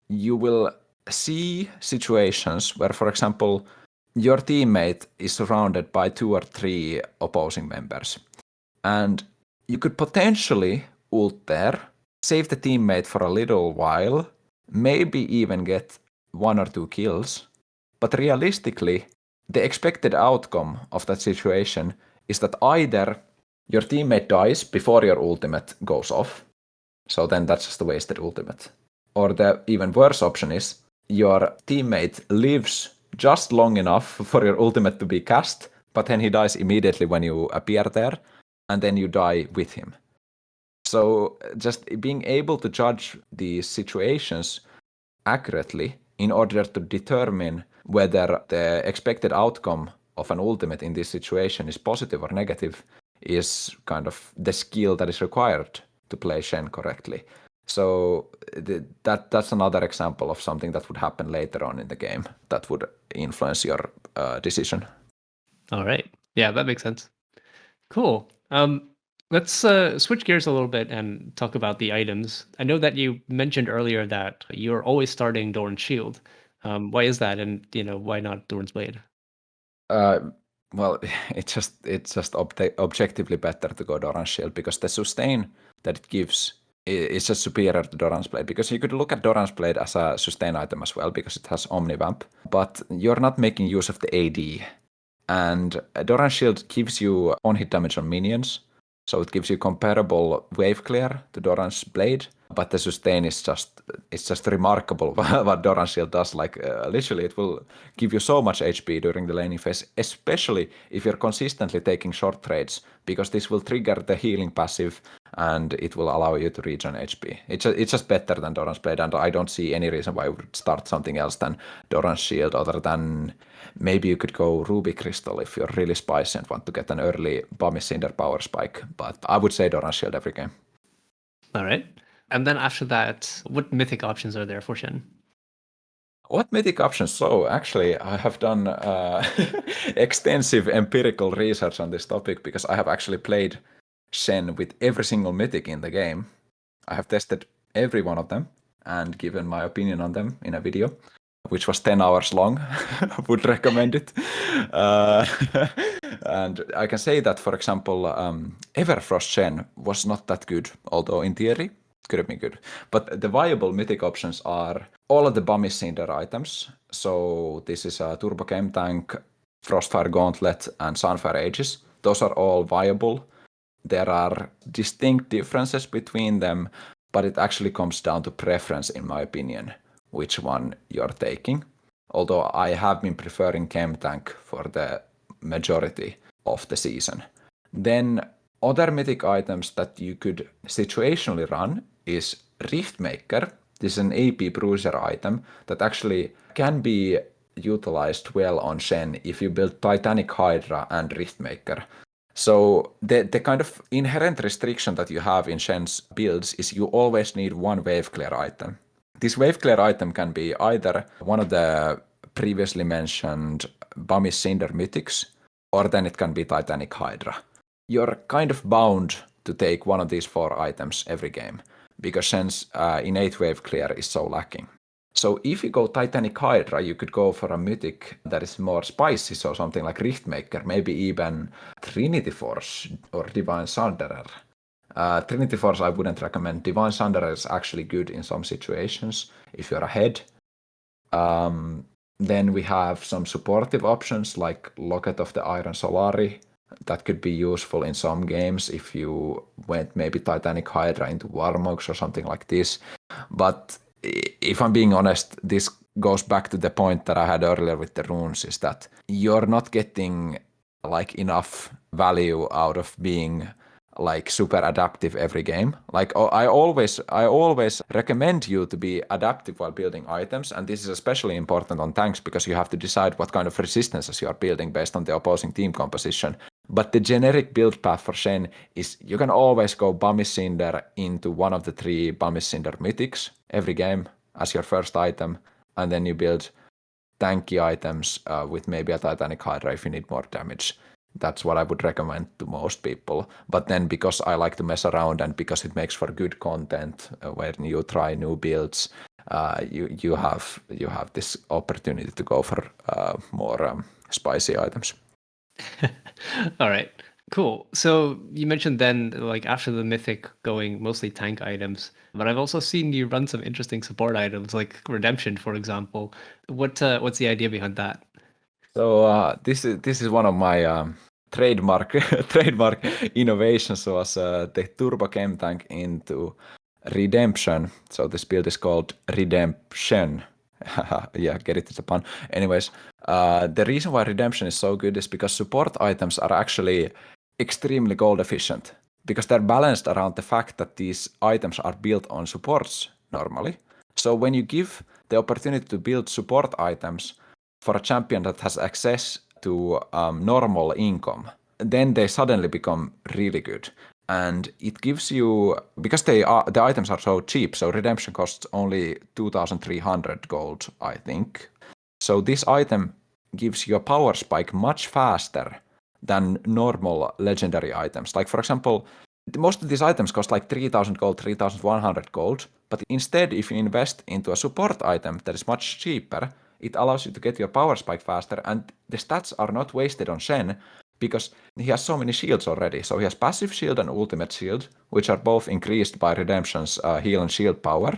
you will see situations where, for example, your teammate is surrounded by 2 or 3 opposing members. And you could potentially ult there, save the teammate for a little while, maybe even get 1 or 2 kills. But realistically, the expected outcome of that situation is that either your teammate dies before your ultimate goes off, so then that's just a wasted ultimate. Or the even worse option is your teammate lives just long enough for your ultimate to be cast, but then he dies immediately when you appear there, and then you die with him. So just being able to judge these situations accurately in order to determine whether the expected outcome of an ultimate in this situation is positive or negative is kind of the skill that is required to play Shen correctly. So that's another example of something that would happen later on in the game that would influence your decision. All right. Yeah, that makes sense. Cool. Let's switch gears a little bit and talk about the items. I know that you mentioned earlier that you're always starting Dorn's Shield. Why is that? And why not Dorn's Blade? Well, it's just objectively better to go Doran's Shield because the sustain that it gives is just superior to Doran's Blade, because you could look at Doran's Blade as a sustain item as well, because it has Omnivamp, but you're not making use of the AD. And Doran's Shield gives you on-hit damage on minions, so it gives you comparable wave clear to Doran's Blade, but the sustain is just remarkable what Doran's Shield does. Like literally, it will give you so much HP during the laning phase, especially if you're consistently taking short trades, because this will trigger the healing passive and it will allow you to regen HP. It's just better than Doran's Blade, and I don't see any reason why I would start something else than Doran's Shield, other than maybe you could go Ruby Crystal if you're really spicy and want to get an early Bummy Cinder power spike, but I would say Doran's Shield every game. All right. And then after that, what mythic options are there for Shen? What mythic options? So actually, I have done extensive empirical research on this topic, because I have actually played Shen with every single mythic in the game. I have tested every one of them and given my opinion on them in a video, which was 10 hours long. Would recommend it. And I can say that, for example, Everfrost Shen was not that good, although in theory could have been good. But the viable mythic options are all of the Bummy Cinder items. So this is a Turbo Chem Tank, Frostfire Gauntlet, and Sunfire Aegis. Those are all viable. There are distinct differences between them, but it actually comes down to preference, in my opinion, which one you're taking. Although I have been preferring Chem Tank for the majority of the season. Then other mythic items that you could situationally run is Riftmaker. This is an AP bruiser item that actually can be utilized well on Shen if you build Titanic Hydra and Riftmaker. So the kind of inherent restriction that you have in Shen's builds is you always need one wave clear item. This wave clear item can be either one of the previously mentioned Bummy Cinder mythics, or then it can be Titanic Hydra. You're kind of bound to take one of these 4 items every game, because Shen's innate wave clear is so lacking. So if you go Titanic Hydra, you could go for a mythic that is more spicy, so something like Riftmaker, maybe even Trinity Force or Divine Sunderer. Trinity Force I wouldn't recommend. Divine Sunderer is actually good in some situations if you're ahead. Then we have some supportive options like Locket of the Iron Solari. That could be useful in some games if you went maybe Titanic Hydra into Warmogs or something like this. But if I'm being honest, this goes back to the point that I had earlier with the runes, is that you're not getting like enough value out of being like super adaptive every game. Like I always recommend you to be adaptive while building items, and this is especially important on tanks because you have to decide what kind of resistances you are building based on the opposing team composition. But the generic build path for Shen is you can always go Bummy Cinder into one of the 3 Bummy Cinder mythics every game as your first item, and then you build tanky items with maybe a Titanic Hydra if you need more damage. That's what I would recommend to most people. But then because I like to mess around and because it makes for good content when you try new builds, you have this opportunity to go for more spicy items. All right, cool. So you mentioned then, like after the mythic, going mostly tank items, but I've also seen you run some interesting support items like Redemption, for example. What's the idea behind that? So this is one of my trademark innovations, was the Turbo Chem Tank into Redemption. So this build is called Redemption. Yeah, get it, it's a pun. Anyways, the reason why Redemption is so good is because support items are actually extremely gold efficient, because they're balanced around the fact that these items are built on supports normally. So when you give the opportunity to build support items for a champion that has access to normal income, then they suddenly become really good. And it gives you, because the items are so cheap, so Redemption costs only 2,300 gold, I think. So this item gives you a power spike much faster than normal legendary items. Like for example, most of these items cost like 3,000 gold, 3,100 gold, but instead if you invest into a support item that is much cheaper, it allows you to get your power spike faster, and the stats are not wasted on Shen because he has so many shields already. So he has passive shield and ultimate shield, which are both increased by Redemption's heal and shield power.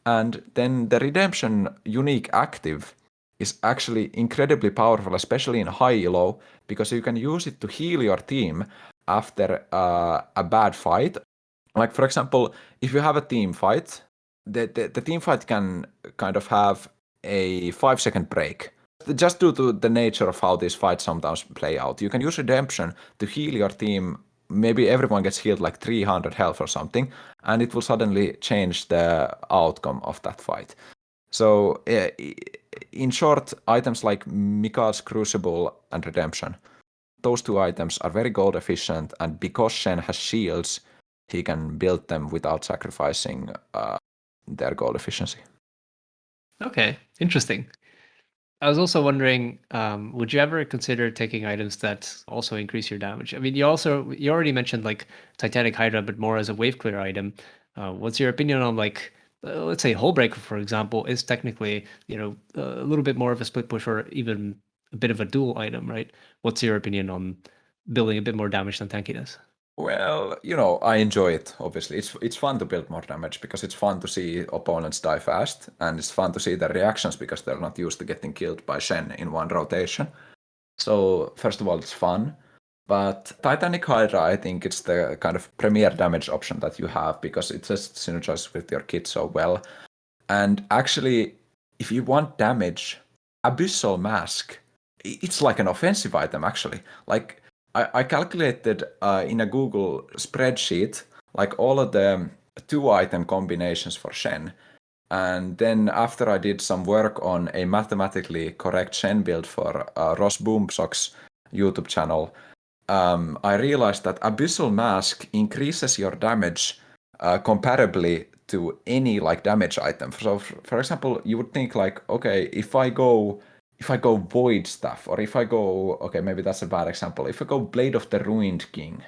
And then the Redemption unique active is actually incredibly powerful, especially in high elo, because you can use it to heal your team after a bad fight. Like, for example, if you have a team fight, the team fight can kind of have a 5-second break. Just due to the nature of how these fights sometimes play out. You can use Redemption to heal your team. Maybe everyone gets healed like 300 health or something, and it will suddenly change the outcome of that fight. So, in short, items like Mika's Crucible and Redemption, those two items are very gold efficient, and because Shen has shields, he can build them without sacrificing their gold efficiency. Okay, interesting. I was also wondering, would you ever consider taking items that also increase your damage? I mean, you already mentioned like Titanic Hydra, but more as a wave clear item. What's your opinion on like, let's say Hullbreaker, for example, is technically, a little bit more of a split push or even a bit of a dual item, right? What's your opinion on building a bit more damage than tankiness? Well, I enjoy it, obviously. It's fun to build more damage because it's fun to see opponents die fast, and it's fun to see their reactions because they're not used to getting killed by Shen in one rotation. So, first of all, it's fun. But Titanic Hydra, I think it's the kind of premier damage option that you have because it just synergizes with your kit so well. And actually, if you want damage, Abyssal Mask, it's like an offensive item, actually. Like, I calculated in a Google spreadsheet, like all of the 2-item combinations for Shen. And then after I did some work on a mathematically correct Shen build for Ross Boomsock's YouTube channel, I realized that Abyssal Mask increases your damage comparably to any like damage item. So, for example, you would think like, okay, if I go Void Staff, or if I go, okay, maybe that's a bad example. If I go Blade of the Ruined King,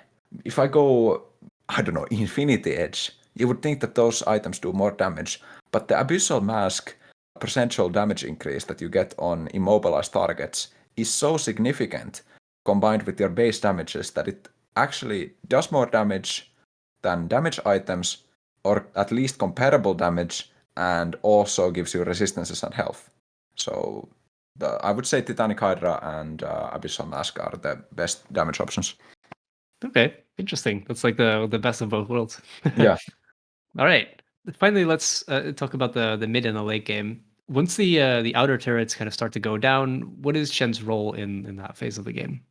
if I go, I don't know, Infinity Edge, you would think that those items do more damage. But the Abyssal Mask percentual damage increase that you get on immobilized targets is so significant combined with your base damages that it actually does more damage than damage items, or at least comparable damage, and also gives you resistances and health. So I would say Titanic Hydra and Abyssal Mask are the best damage options. Okay, interesting. That's like the best of both worlds. Yeah. All right. Finally, let's talk about the mid and the late game. Once the outer turrets kind of start to go down, what is Shen's role in that phase of the game?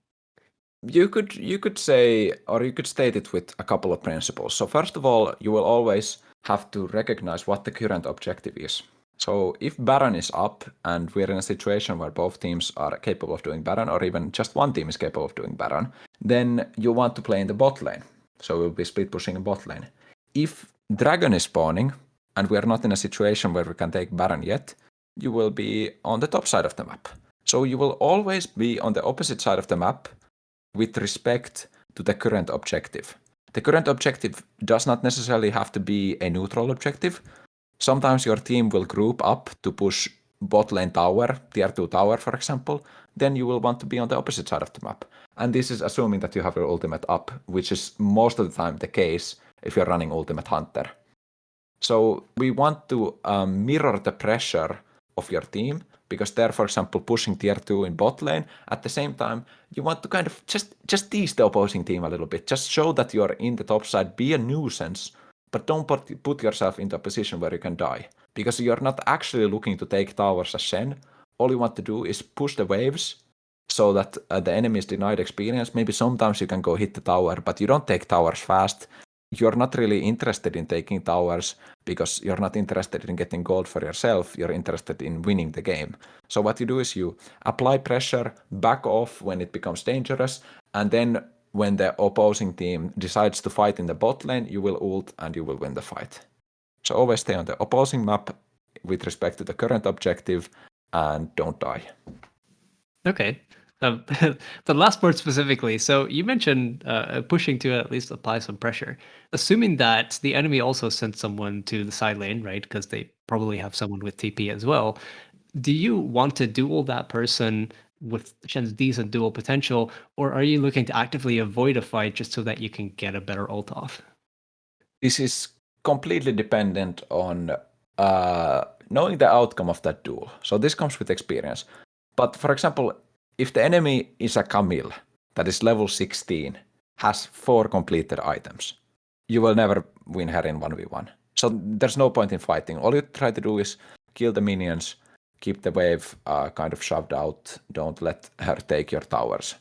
You could say, or you could state it with a couple of principles. So first of all, you will always have to recognize what the current objective is. So if Baron is up and we're in a situation where both teams are capable of doing Baron, or even just one team is capable of doing Baron, then you want to play in the bot lane. So we'll be split pushing in bot lane. If Dragon is spawning and we're not in a situation where we can take Baron yet, you will be on the top side of the map. So you will always be on the opposite side of the map with respect to the current objective. The current objective does not necessarily have to be a neutral objective. Sometimes your team will group up to push bot lane tower, tier 2 tower for example, then you will want to be on the opposite side of the map. And this is assuming that you have your ultimate up, which is most of the time the case if you're running Ultimate Hunter. So we want to mirror the pressure of your team, because they're, for example, pushing tier 2 in bot lane. At the same time, you want to kind of just tease the opposing team a little bit. Just show that you're in the top side, be a nuisance, but don't put yourself into a position where you can die. Because you're not actually looking to take towers as Shen. All you want to do is push the waves so that the enemy is denied experience. Maybe sometimes you can go hit the tower, but you don't take towers fast. You're not really interested in taking towers because you're not interested in getting gold for yourself. You're interested in winning the game. So what you do is you apply pressure, back off when it becomes dangerous, and then when the opposing team decides to fight in the bot lane, you will ult and you will win the fight. So always stay on the opposing map with respect to the current objective and don't die. Okay. The last part specifically. So you mentioned pushing to at least apply some pressure. Assuming that the enemy also sent someone to the side lane, right? Because they probably have someone with TP as well. Do you want to duel that person with Shen's decent duel potential, or are you looking to actively avoid a fight just so that you can get a better ult off? This is completely dependent on knowing the outcome of that duel. So this comes with experience. But for example, if the enemy is a Camille that is level 16, has 4 completed items, you will never win her in 1v1. So there's no point in fighting. All you try to do is kill the minions, keep the wave kind of shoved out, don't let her take your towers.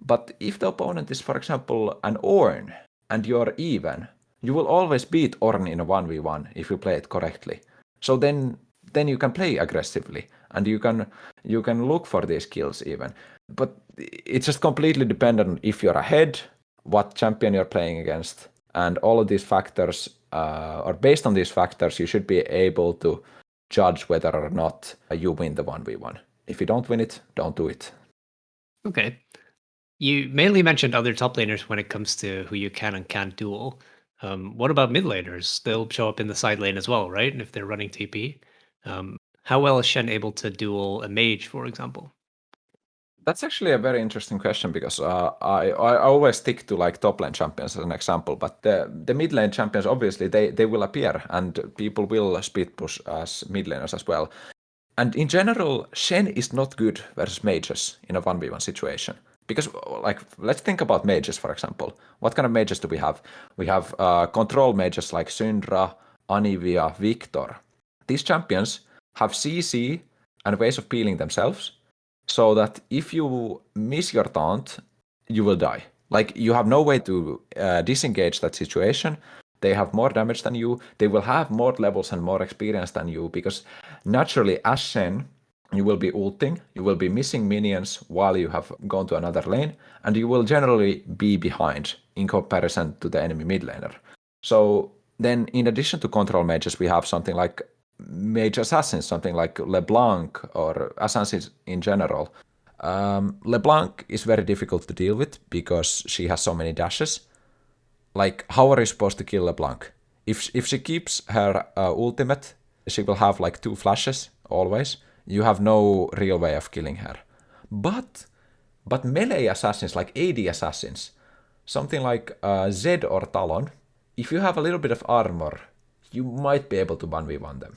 But if the opponent is, for example, an Ornn, and you're even, you will always beat Ornn in a 1v1 if you play it correctly. So then you can play aggressively, and you can look for these kills even. But it's just completely dependent if you're ahead, what champion you're playing against, and all of these factors, or based on these factors, you should be able to judge whether or not you win the 1v1. If you don't win it, don't do it. Okay. You mainly mentioned other top laners when it comes to who you can and can't duel. What about mid laners? They'll show up in the side lane as well, right? If they're running TP. How well is Shen able to duel a mage, for example? That's actually a very interesting question because I always stick to like top lane champions as an example, but the mid lane champions obviously they will appear and people will split push as mid laners as well. And in general, Shen is not good versus mages in a 1v1 situation. Because, like, let's think about mages, for example. What kind of mages do we have? We have control mages like Syndra, Anivia, Victor. These champions have CC and ways of peeling themselves, so that if you miss your taunt, you will die. Like, you have no way to disengage that situation. They have more damage than you. They will have more levels and more experience than you, because naturally, as Shen, you will be ulting, you will be missing minions while you have gone to another lane, and you will generally be behind in comparison to the enemy mid laner. So then, in addition to control mages, we have something like mage assassins, something like LeBlanc or assassins in general. LeBlanc is very difficult to deal with because she has so many dashes. Like, how are you supposed to kill LeBlanc? If she keeps her ultimate, she will have like 2 flashes always. You have no real way of killing her. But melee assassins, like AD assassins, something like Zed or Talon, if you have a little bit of armor, you might be able to 1v1 them.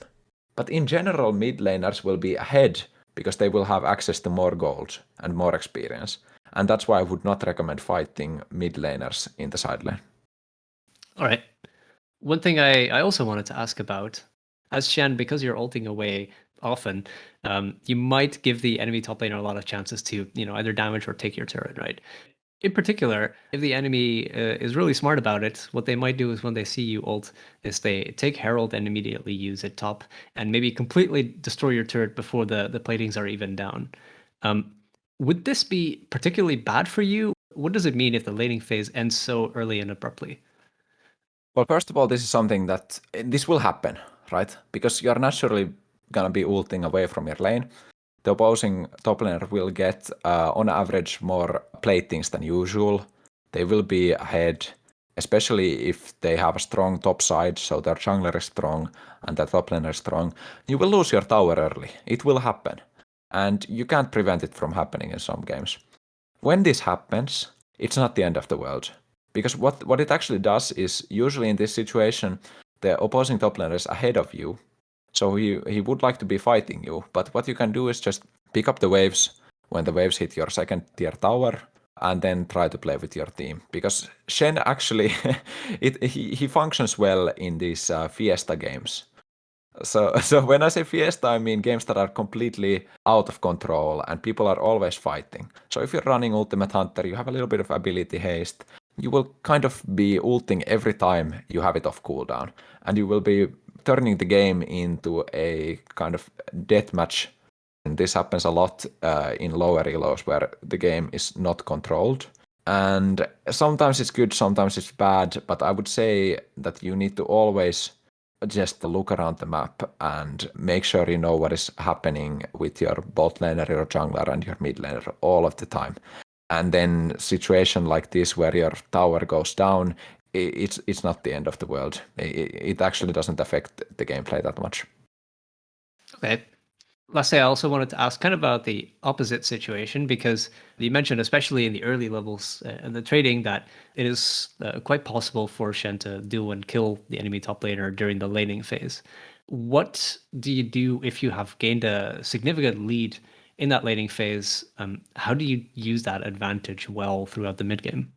But in general, mid laners will be ahead because they will have access to more gold and more experience. And that's why I would not recommend fighting mid laners in the side lane. All right. One thing I also wanted to ask about, as Shen, because you're ulting away often, you might give the enemy top laner a lot of chances to, either damage or take your turret, right? In particular, if the enemy is really smart about it, what they might do is when they see you ult, is they take Herald and immediately use it top, and maybe completely destroy your turret before the platings are even down. Would this be particularly bad for you? What does it mean if the laning phase ends so early and abruptly? Well, first of all, this is something that this will happen, right? Because you're naturally gonna be ulting away from your lane. The opposing top laner will get, on average, more platings than usual. They will be ahead, especially if they have a strong top side, so their jungler is strong and their top laner is strong. You will lose your tower early. It will happen. And you can't prevent it from happening in some games. When this happens, it's not the end of the world. Because what it actually does is, usually in this situation, the opposing top laner is ahead of you. So he would like to be fighting you. But what you can do is just pick up the waves when the waves hit your second tier tower, and then try to play with your team. Because Shen actually, he functions well in these Fiesta games. So when I say Fiesta, I mean games that are completely out of control and people are always fighting. So if you're running Ultimate Hunter, you have a little bit of ability haste. You will kind of be ulting every time you have it off cooldown. And you will be turning the game into a kind of deathmatch. And this happens a lot in lower elos where the game is not controlled. And sometimes it's good, sometimes it's bad, but I would say that you need to always just look around the map and make sure you know what is happening with your bot laner, your jungler, and your mid laner all of the time. And then situation like this where your tower goes down, it's not the end of the world. It actually doesn't affect the gameplay that much. Okay. Let's say I also wanted to ask kind of about the opposite situation, because you mentioned, especially in the early levels and the trading, that it is quite possible for Shen to duel and kill the enemy top laner during the laning phase. What do you do if you have gained a significant lead in that laning phase? How do you use that advantage well throughout the mid game?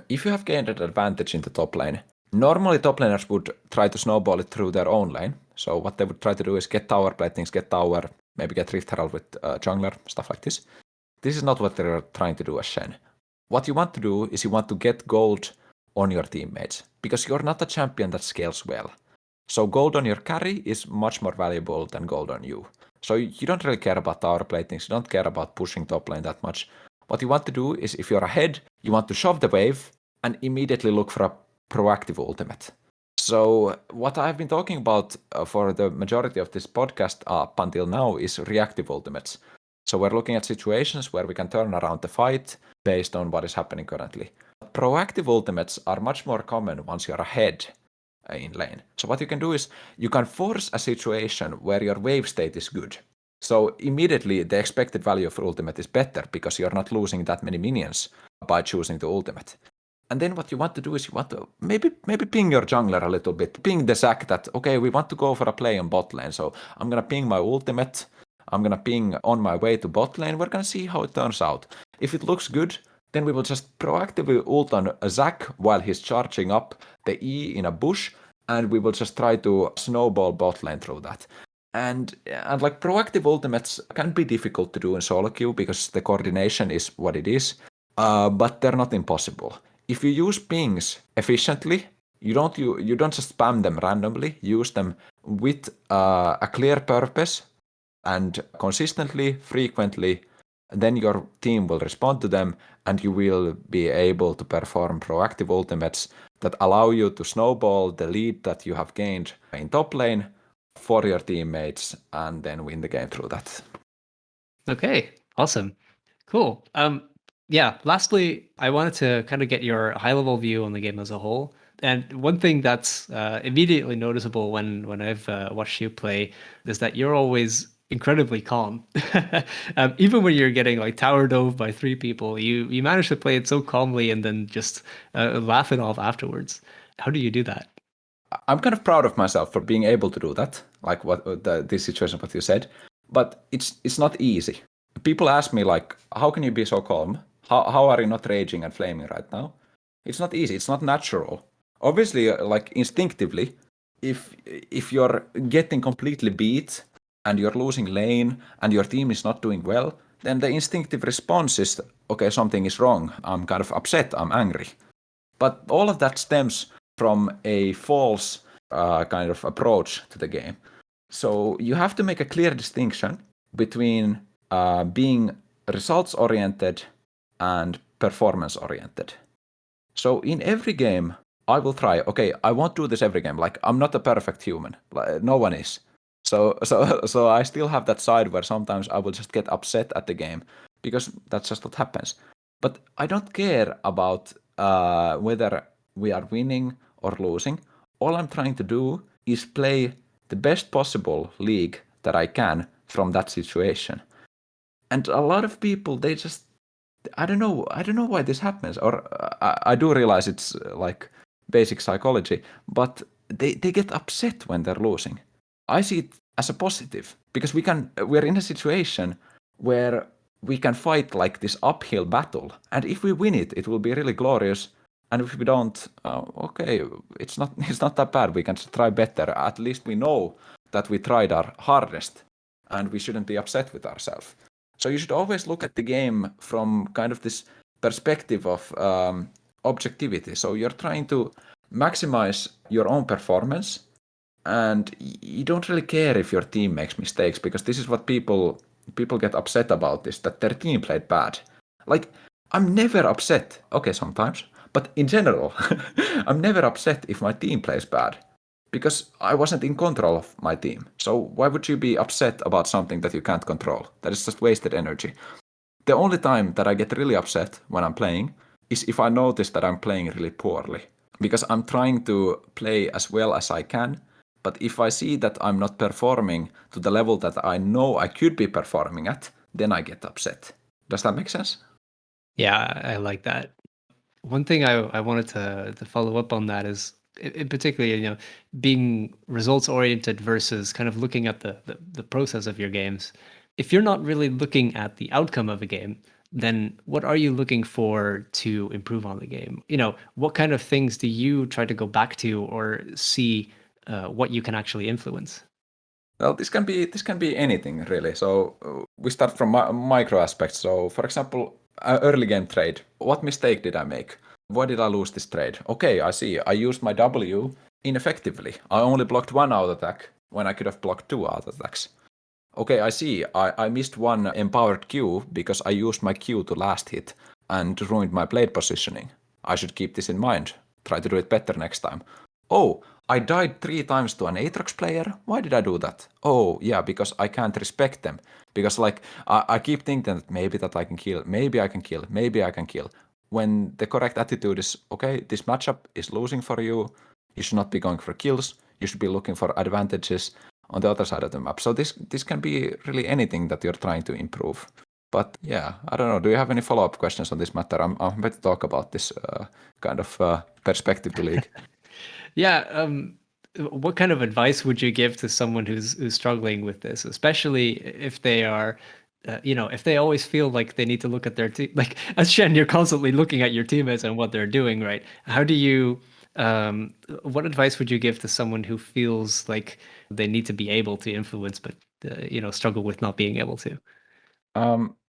If you have gained an advantage in the top lane, normally top laners would try to snowball it through their own lane. So what they would try to do is get tower, play things, get tower, maybe get Rift Herald with jungler, stuff like this. This is not what they're trying to do as Shen. What you want to do is you want to get gold on your teammates, because you're not a champion that scales well. So gold on your carry is much more valuable than gold on you. So you don't really care about tower play things, you don't care about pushing top lane that much. What you want to do is, if you're ahead, you want to shove the wave and immediately look for a proactive ultimate. So what I've been talking about for the majority of this podcast up until now is reactive ultimates. So we're looking at situations where we can turn around the fight based on what is happening currently. Proactive ultimates are much more common once you're ahead in lane. So what you can do is you can force a situation where your wave state is good. So immediately the expected value of ultimate is better because you're not losing that many minions by choosing the ultimate. And then what you want to do is you want to maybe ping your jungler a little bit. Ping the Zac that, okay, we want to go for a play on bot lane. So I'm going to ping my ultimate. I'm going to ping on my way to bot lane. We're going to see how it turns out. If it looks good, then we will just proactively ult on a Zac while he's charging up the E in a bush. And we will just try to snowball bot lane through that. And like proactive ultimates can be difficult to do in solo queue because the coordination is what it is, but they're not impossible. If you use pings efficiently, you don't just spam them randomly. Use them with a clear purpose and consistently, frequently. Then your team will respond to them, and you will be able to perform proactive ultimates that allow you to snowball the lead that you have gained in top lane for your teammates and then win the game through that. Okay, awesome. Cool. Yeah, lastly, I wanted to kind of get your high-level view on the game as a whole. And one thing that's immediately noticeable when I've watched you play is that you're always incredibly calm. Even when you're getting like tower dove by three people, you manage to play it so calmly and then just laugh it off afterwards. How do you do that? I'm kind of proud of myself for being able to do that, like this situation, what you said. But it's not easy. People ask me like, how can you be so calm? How are you not raging and flaming right now? It's not easy. It's not natural. Obviously, like instinctively, if you're getting completely beat and you're losing lane and your team is not doing well, then the instinctive response is, okay, something is wrong. I'm kind of upset. I'm angry. But all of that stems from a false kind of approach to the game. So you have to make a clear distinction between being results oriented and performance oriented. So in every game, I will try. Okay, I won't do this every game. Like I'm not a perfect human. Like, no one is. So I still have that side where sometimes I will just get upset at the game because that's just what happens. But I don't care about whether we are winning or losing. All I'm trying to do is play the best possible league that I can from that situation. And a lot of people, they just, I don't know why this happens. Or I do realize it's like basic psychology, but they get upset when they're losing. I see it as a positive because we're in a situation where we can fight like this uphill battle, and if we win it, it will be really glorious. And if we don't, okay, it's not that bad. We can try better. At least we know that we tried our hardest, and we shouldn't be upset with ourselves. So you should always look at the game from kind of this perspective of objectivity. So you're trying to maximize your own performance, and you don't really care if your team makes mistakes, because this is what people get upset about, is that their team played bad. Like, I'm never upset. Okay, sometimes, but in general, I'm never upset if my team plays bad, because I wasn't in control of my team. So why would you be upset about something that you can't control? That is just wasted energy. The only time that I get really upset when I'm playing is if I notice that I'm playing really poorly, because I'm trying to play as well as I can, But if I see that I'm not performing to the level that I know I could be performing at, then I get upset. Does that make sense? Yeah, I like that. One thing I wanted to follow up on that is, in particular, being results oriented versus kind of looking at the process of your games. If you're not really looking at the outcome of a game, then what are you looking for to improve on the game? What kind of things do you try to go back to or see what you can actually influence? Well, this can be anything really. So we start from micro aspects. So for example, early game trade. What mistake did I make? Why did I lose this trade? Okay, I see. I used my W ineffectively. I only blocked one out attack when I could have blocked two out attacks. Okay, I see. I missed one empowered Q because I used my Q to last hit and ruined my blade positioning. I should keep this in mind. Try to do it better next time. Oh, I died 3 times to an Aatrox player. Why did I do that? Oh, yeah, because I can't respect them. Because like I keep thinking that maybe that I can kill, maybe I can kill, maybe I can kill. When the correct attitude is, okay, this matchup is losing for you. You should not be going for kills. You should be looking for advantages on the other side of the map. So this can be really anything that you're trying to improve. But yeah, I don't know. Do you have any follow-up questions on this matter? I'm happy to talk about this kind of perspective to League. Yeah, what kind of advice would you give to someone who's struggling with this, especially if they are, if they always feel like they need to look at their team, like as Shen, you're constantly looking at your teammates and what they're doing, right? How do you, what advice would you give to someone who feels like they need to be able to influence, but struggle with not being able to?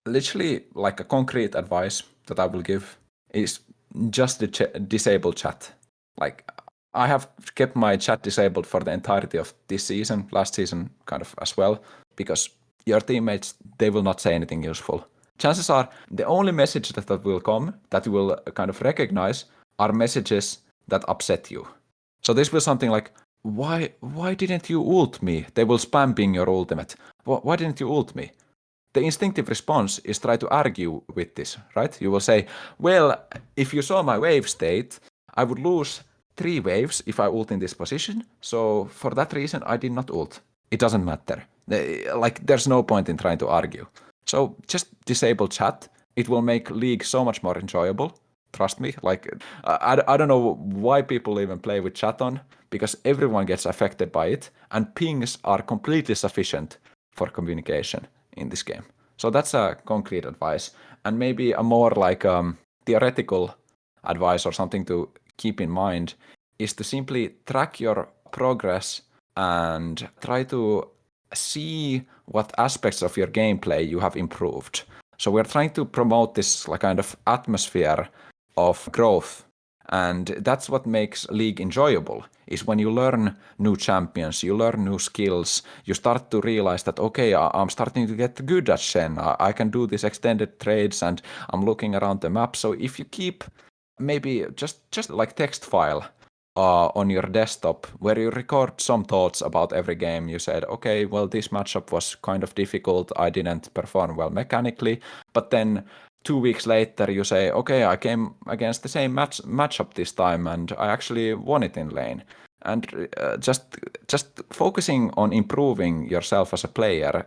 Literally, like a concrete advice that I will give is just disable chat. Like I have kept my chat disabled for the entirety of this season, last season kind of as well, because your teammates, they will not say anything useful. Chances are the only message that will come that you will kind of recognize are messages that upset you. So this will something like, why didn't you ult me? They will spam ping your ultimate. Why didn't you ult me? The instinctive response is try to argue with this, right? You will say, well, if you saw my wave state, I would lose 3 waves if I ult in this position. So for that reason, I did not ult. It doesn't matter. Like, there's no point in trying to argue. So just disable chat. It will make League so much more enjoyable. Trust me. Like, I don't know why people even play with chat on, because everyone gets affected by it, and pings are completely sufficient for communication in this game. So that's a concrete advice, and maybe a more like theoretical advice or something to keep in mind is to simply track your progress and try to see what aspects of your gameplay you have improved. So we're trying to promote this like kind of atmosphere of growth, and that's what makes League enjoyable, is when you learn new champions, you learn new skills, you start to realize that, okay, I'm starting to get good at Shen, I can do these extended trades, and I'm looking around the map. So if you keep maybe just like text file on your desktop where you record some thoughts about every game, you said, okay, well, this matchup was kind of difficult, I didn't perform well mechanically, but then 2 weeks later you say, okay, I came against the same matchup this time and I actually won it in lane. And just focusing on improving yourself as a player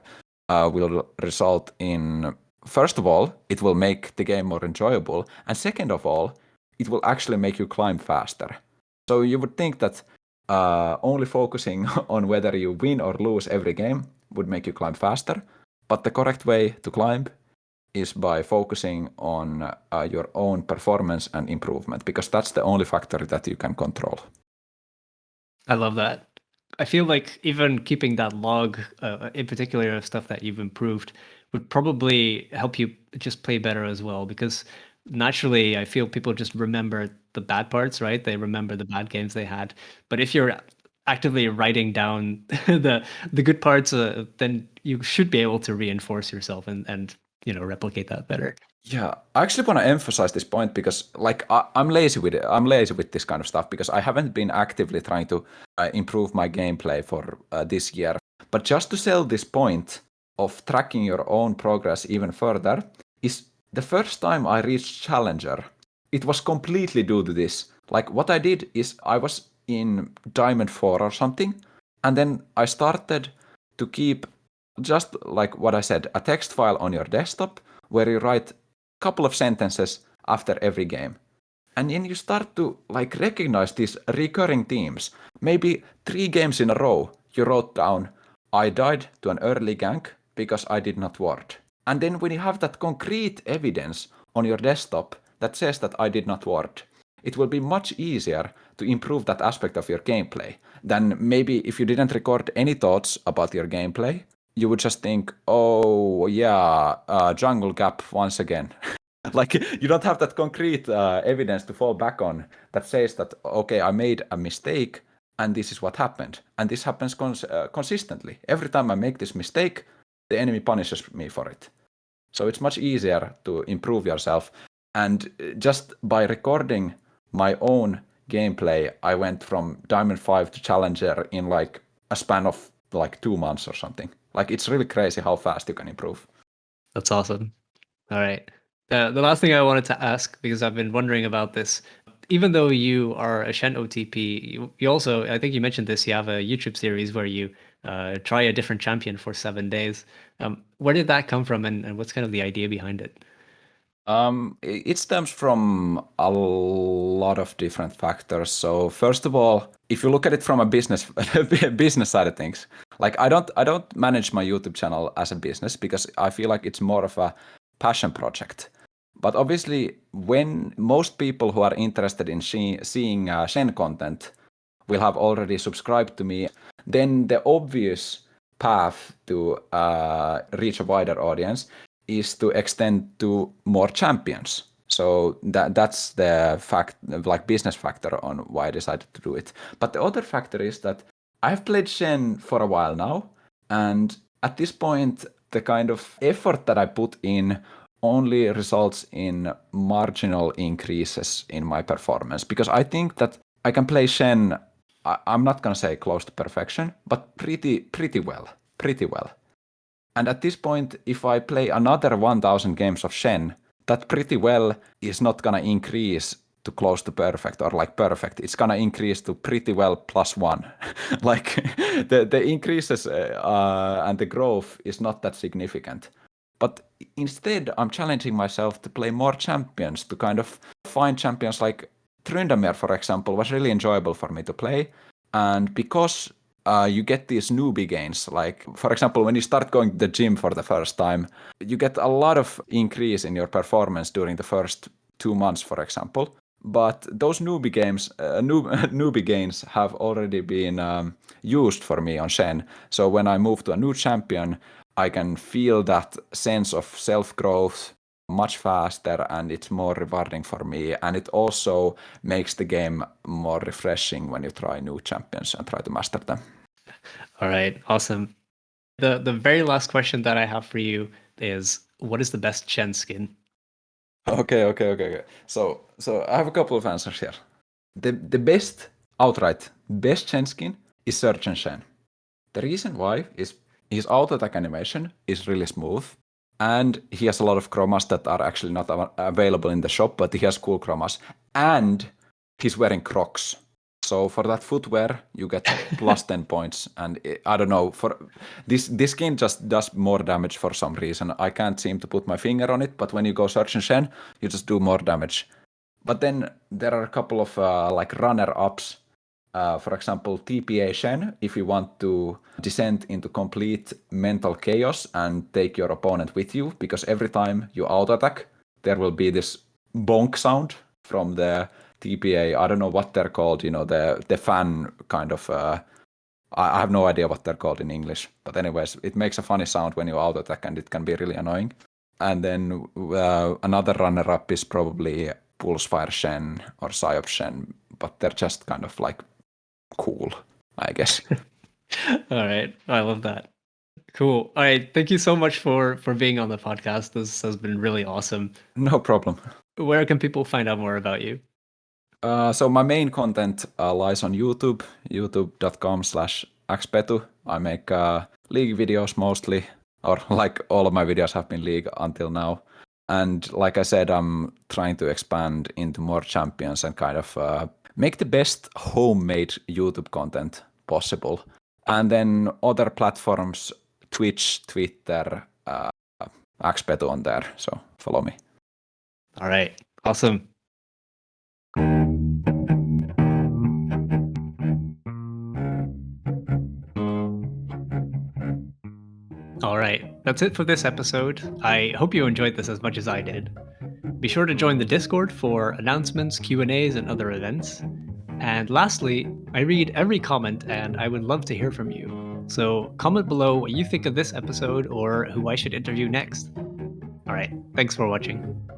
will result in, first of all, it will make the game more enjoyable, and second of all, it will actually make you climb faster. So you would think that only focusing on whether you win or lose every game would make you climb faster, but the correct way to climb is by focusing on your own performance and improvement, because that's the only factor that you can control. I love that. I feel like even keeping that log, in particular of stuff that you've improved, would probably help you just play better as well. Because naturally, I feel people just remember the bad parts, right? They remember the bad games they had. But if you're actively writing down the good parts, then you should be able to reinforce yourself and replicate that better. Yeah, I actually want to emphasize this point because, like, I'm lazy with it. I'm lazy with this kind of stuff because I haven't been actively trying to improve my gameplay for this year. But just to sell this point of tracking your own progress even further is the first time I reached Challenger. It was completely due to this. Like, what I did is I was in Diamond 4 or something, And then I started to keep, just like what I said, a text file on your desktop where you write a couple of sentences after every game. And then you start to like recognize these recurring themes. Maybe 3 games in a row, you wrote down, I died to an early gank because I did not ward. And then when you have that concrete evidence on your desktop that says that I did not ward, it will be much easier to improve that aspect of your gameplay than maybe if you didn't record any thoughts about your gameplay. You would just think, oh yeah, jungle gap once again. Like you don't have that concrete evidence to fall back on that says that, okay, I made a mistake and this is what happened. And this happens consistently. Every time I make this mistake, the enemy punishes me for it. So it's much easier to improve yourself. And just by recording my own gameplay, I went from Diamond 5 to Challenger in like a span of like 2 months or something. Like it's really crazy how fast you can improve. That's awesome. All right. The last thing I wanted to ask, because I've been wondering about this, even though you are a Shen OTP, you also, I think you mentioned this, you have a YouTube series where you try a different champion for 7 days. Where did that come from, and what's kind of the idea behind it? It stems from a lot of different factors. So first of all, if you look at it from a business business side of things, like I don't manage my YouTube channel as a business because I feel like it's more of a passion project. But obviously, when most people who are interested in seeing Shen content will have already subscribed to me, then the obvious path to reach a wider audience is to extend to more champions. So that's the fact, like business factor on why I decided to do it. But the other factor is that I've played Shen for a while now, and at this point, the kind of effort that I put in only results in marginal increases in my performance, because I think that I can play Shen, I'm not going to say close to perfection, but pretty well. And at this point, if I play another 1000 games of Shen, that pretty well is not going to increase to close to perfect or like perfect. It's going to increase to pretty well +1. Like the increases and the growth is not that significant. But instead, I'm challenging myself to play more champions, to kind of find champions like Tryndamere, for example, was really enjoyable for me to play. And because you get these newbie gains, like, for example, when you start going to the gym for the first time, you get a lot of increase in your performance during the first 2 months, for example. But those newbie gains have already been used for me on Shen. So when I move to a new champion, I can feel that sense of self-growth much faster, and it's more rewarding for me. And it also makes the game more refreshing when you try new champions and try to master them. All right, awesome. The very last question that I have for you is, what is the best Shen skin? Okay. So I have a couple of answers here. The best, outright best Shen skin is Surgeon Shen. The reason why is his auto attack animation is really smooth, and he has a lot of chromas that are actually not available in the shop, but he has cool chromas, and he's wearing Crocs. So for that footwear, you get +10 points, and I don't know, for this skin just does more damage for some reason. I can't seem to put my finger on it, but when you go Surgeon Shen, you just do more damage. But then there are a couple of like runner-ups. For example, TPA Shen, if you want to descend into complete mental chaos and take your opponent with you, because every time you auto-attack, there will be this bonk sound from the TPA. I don't know what they're called, you know, the fan kind of... I have no idea what they're called in English. But anyways, it makes a funny sound when you auto-attack, and it can be really annoying. And then another runner-up is probably Pulsefire Shen or Psyop Shen, but they're just kind of like cool, I guess. All right, I love that. Cool. All right, thank you so much for being on the podcast. This has been really awesome. No problem. Where can people find out more about you? So my main content lies on YouTube, youtube.com/xPetu. I make League videos mostly, or like all of my videos have been League until now. And like I said, I'm trying to expand into more champions and kind of make the best homemade YouTube content possible. And then other platforms, Twitch, Twitter, xPetu on there. So follow me. All right. Awesome. All right. That's it for this episode. I hope you enjoyed this as much as I did. Be sure to join the Discord for announcements, Q&As, and other events. And lastly, I read every comment and I would love to hear from you. So comment below what you think of this episode or who I should interview next. All right. Thanks for watching.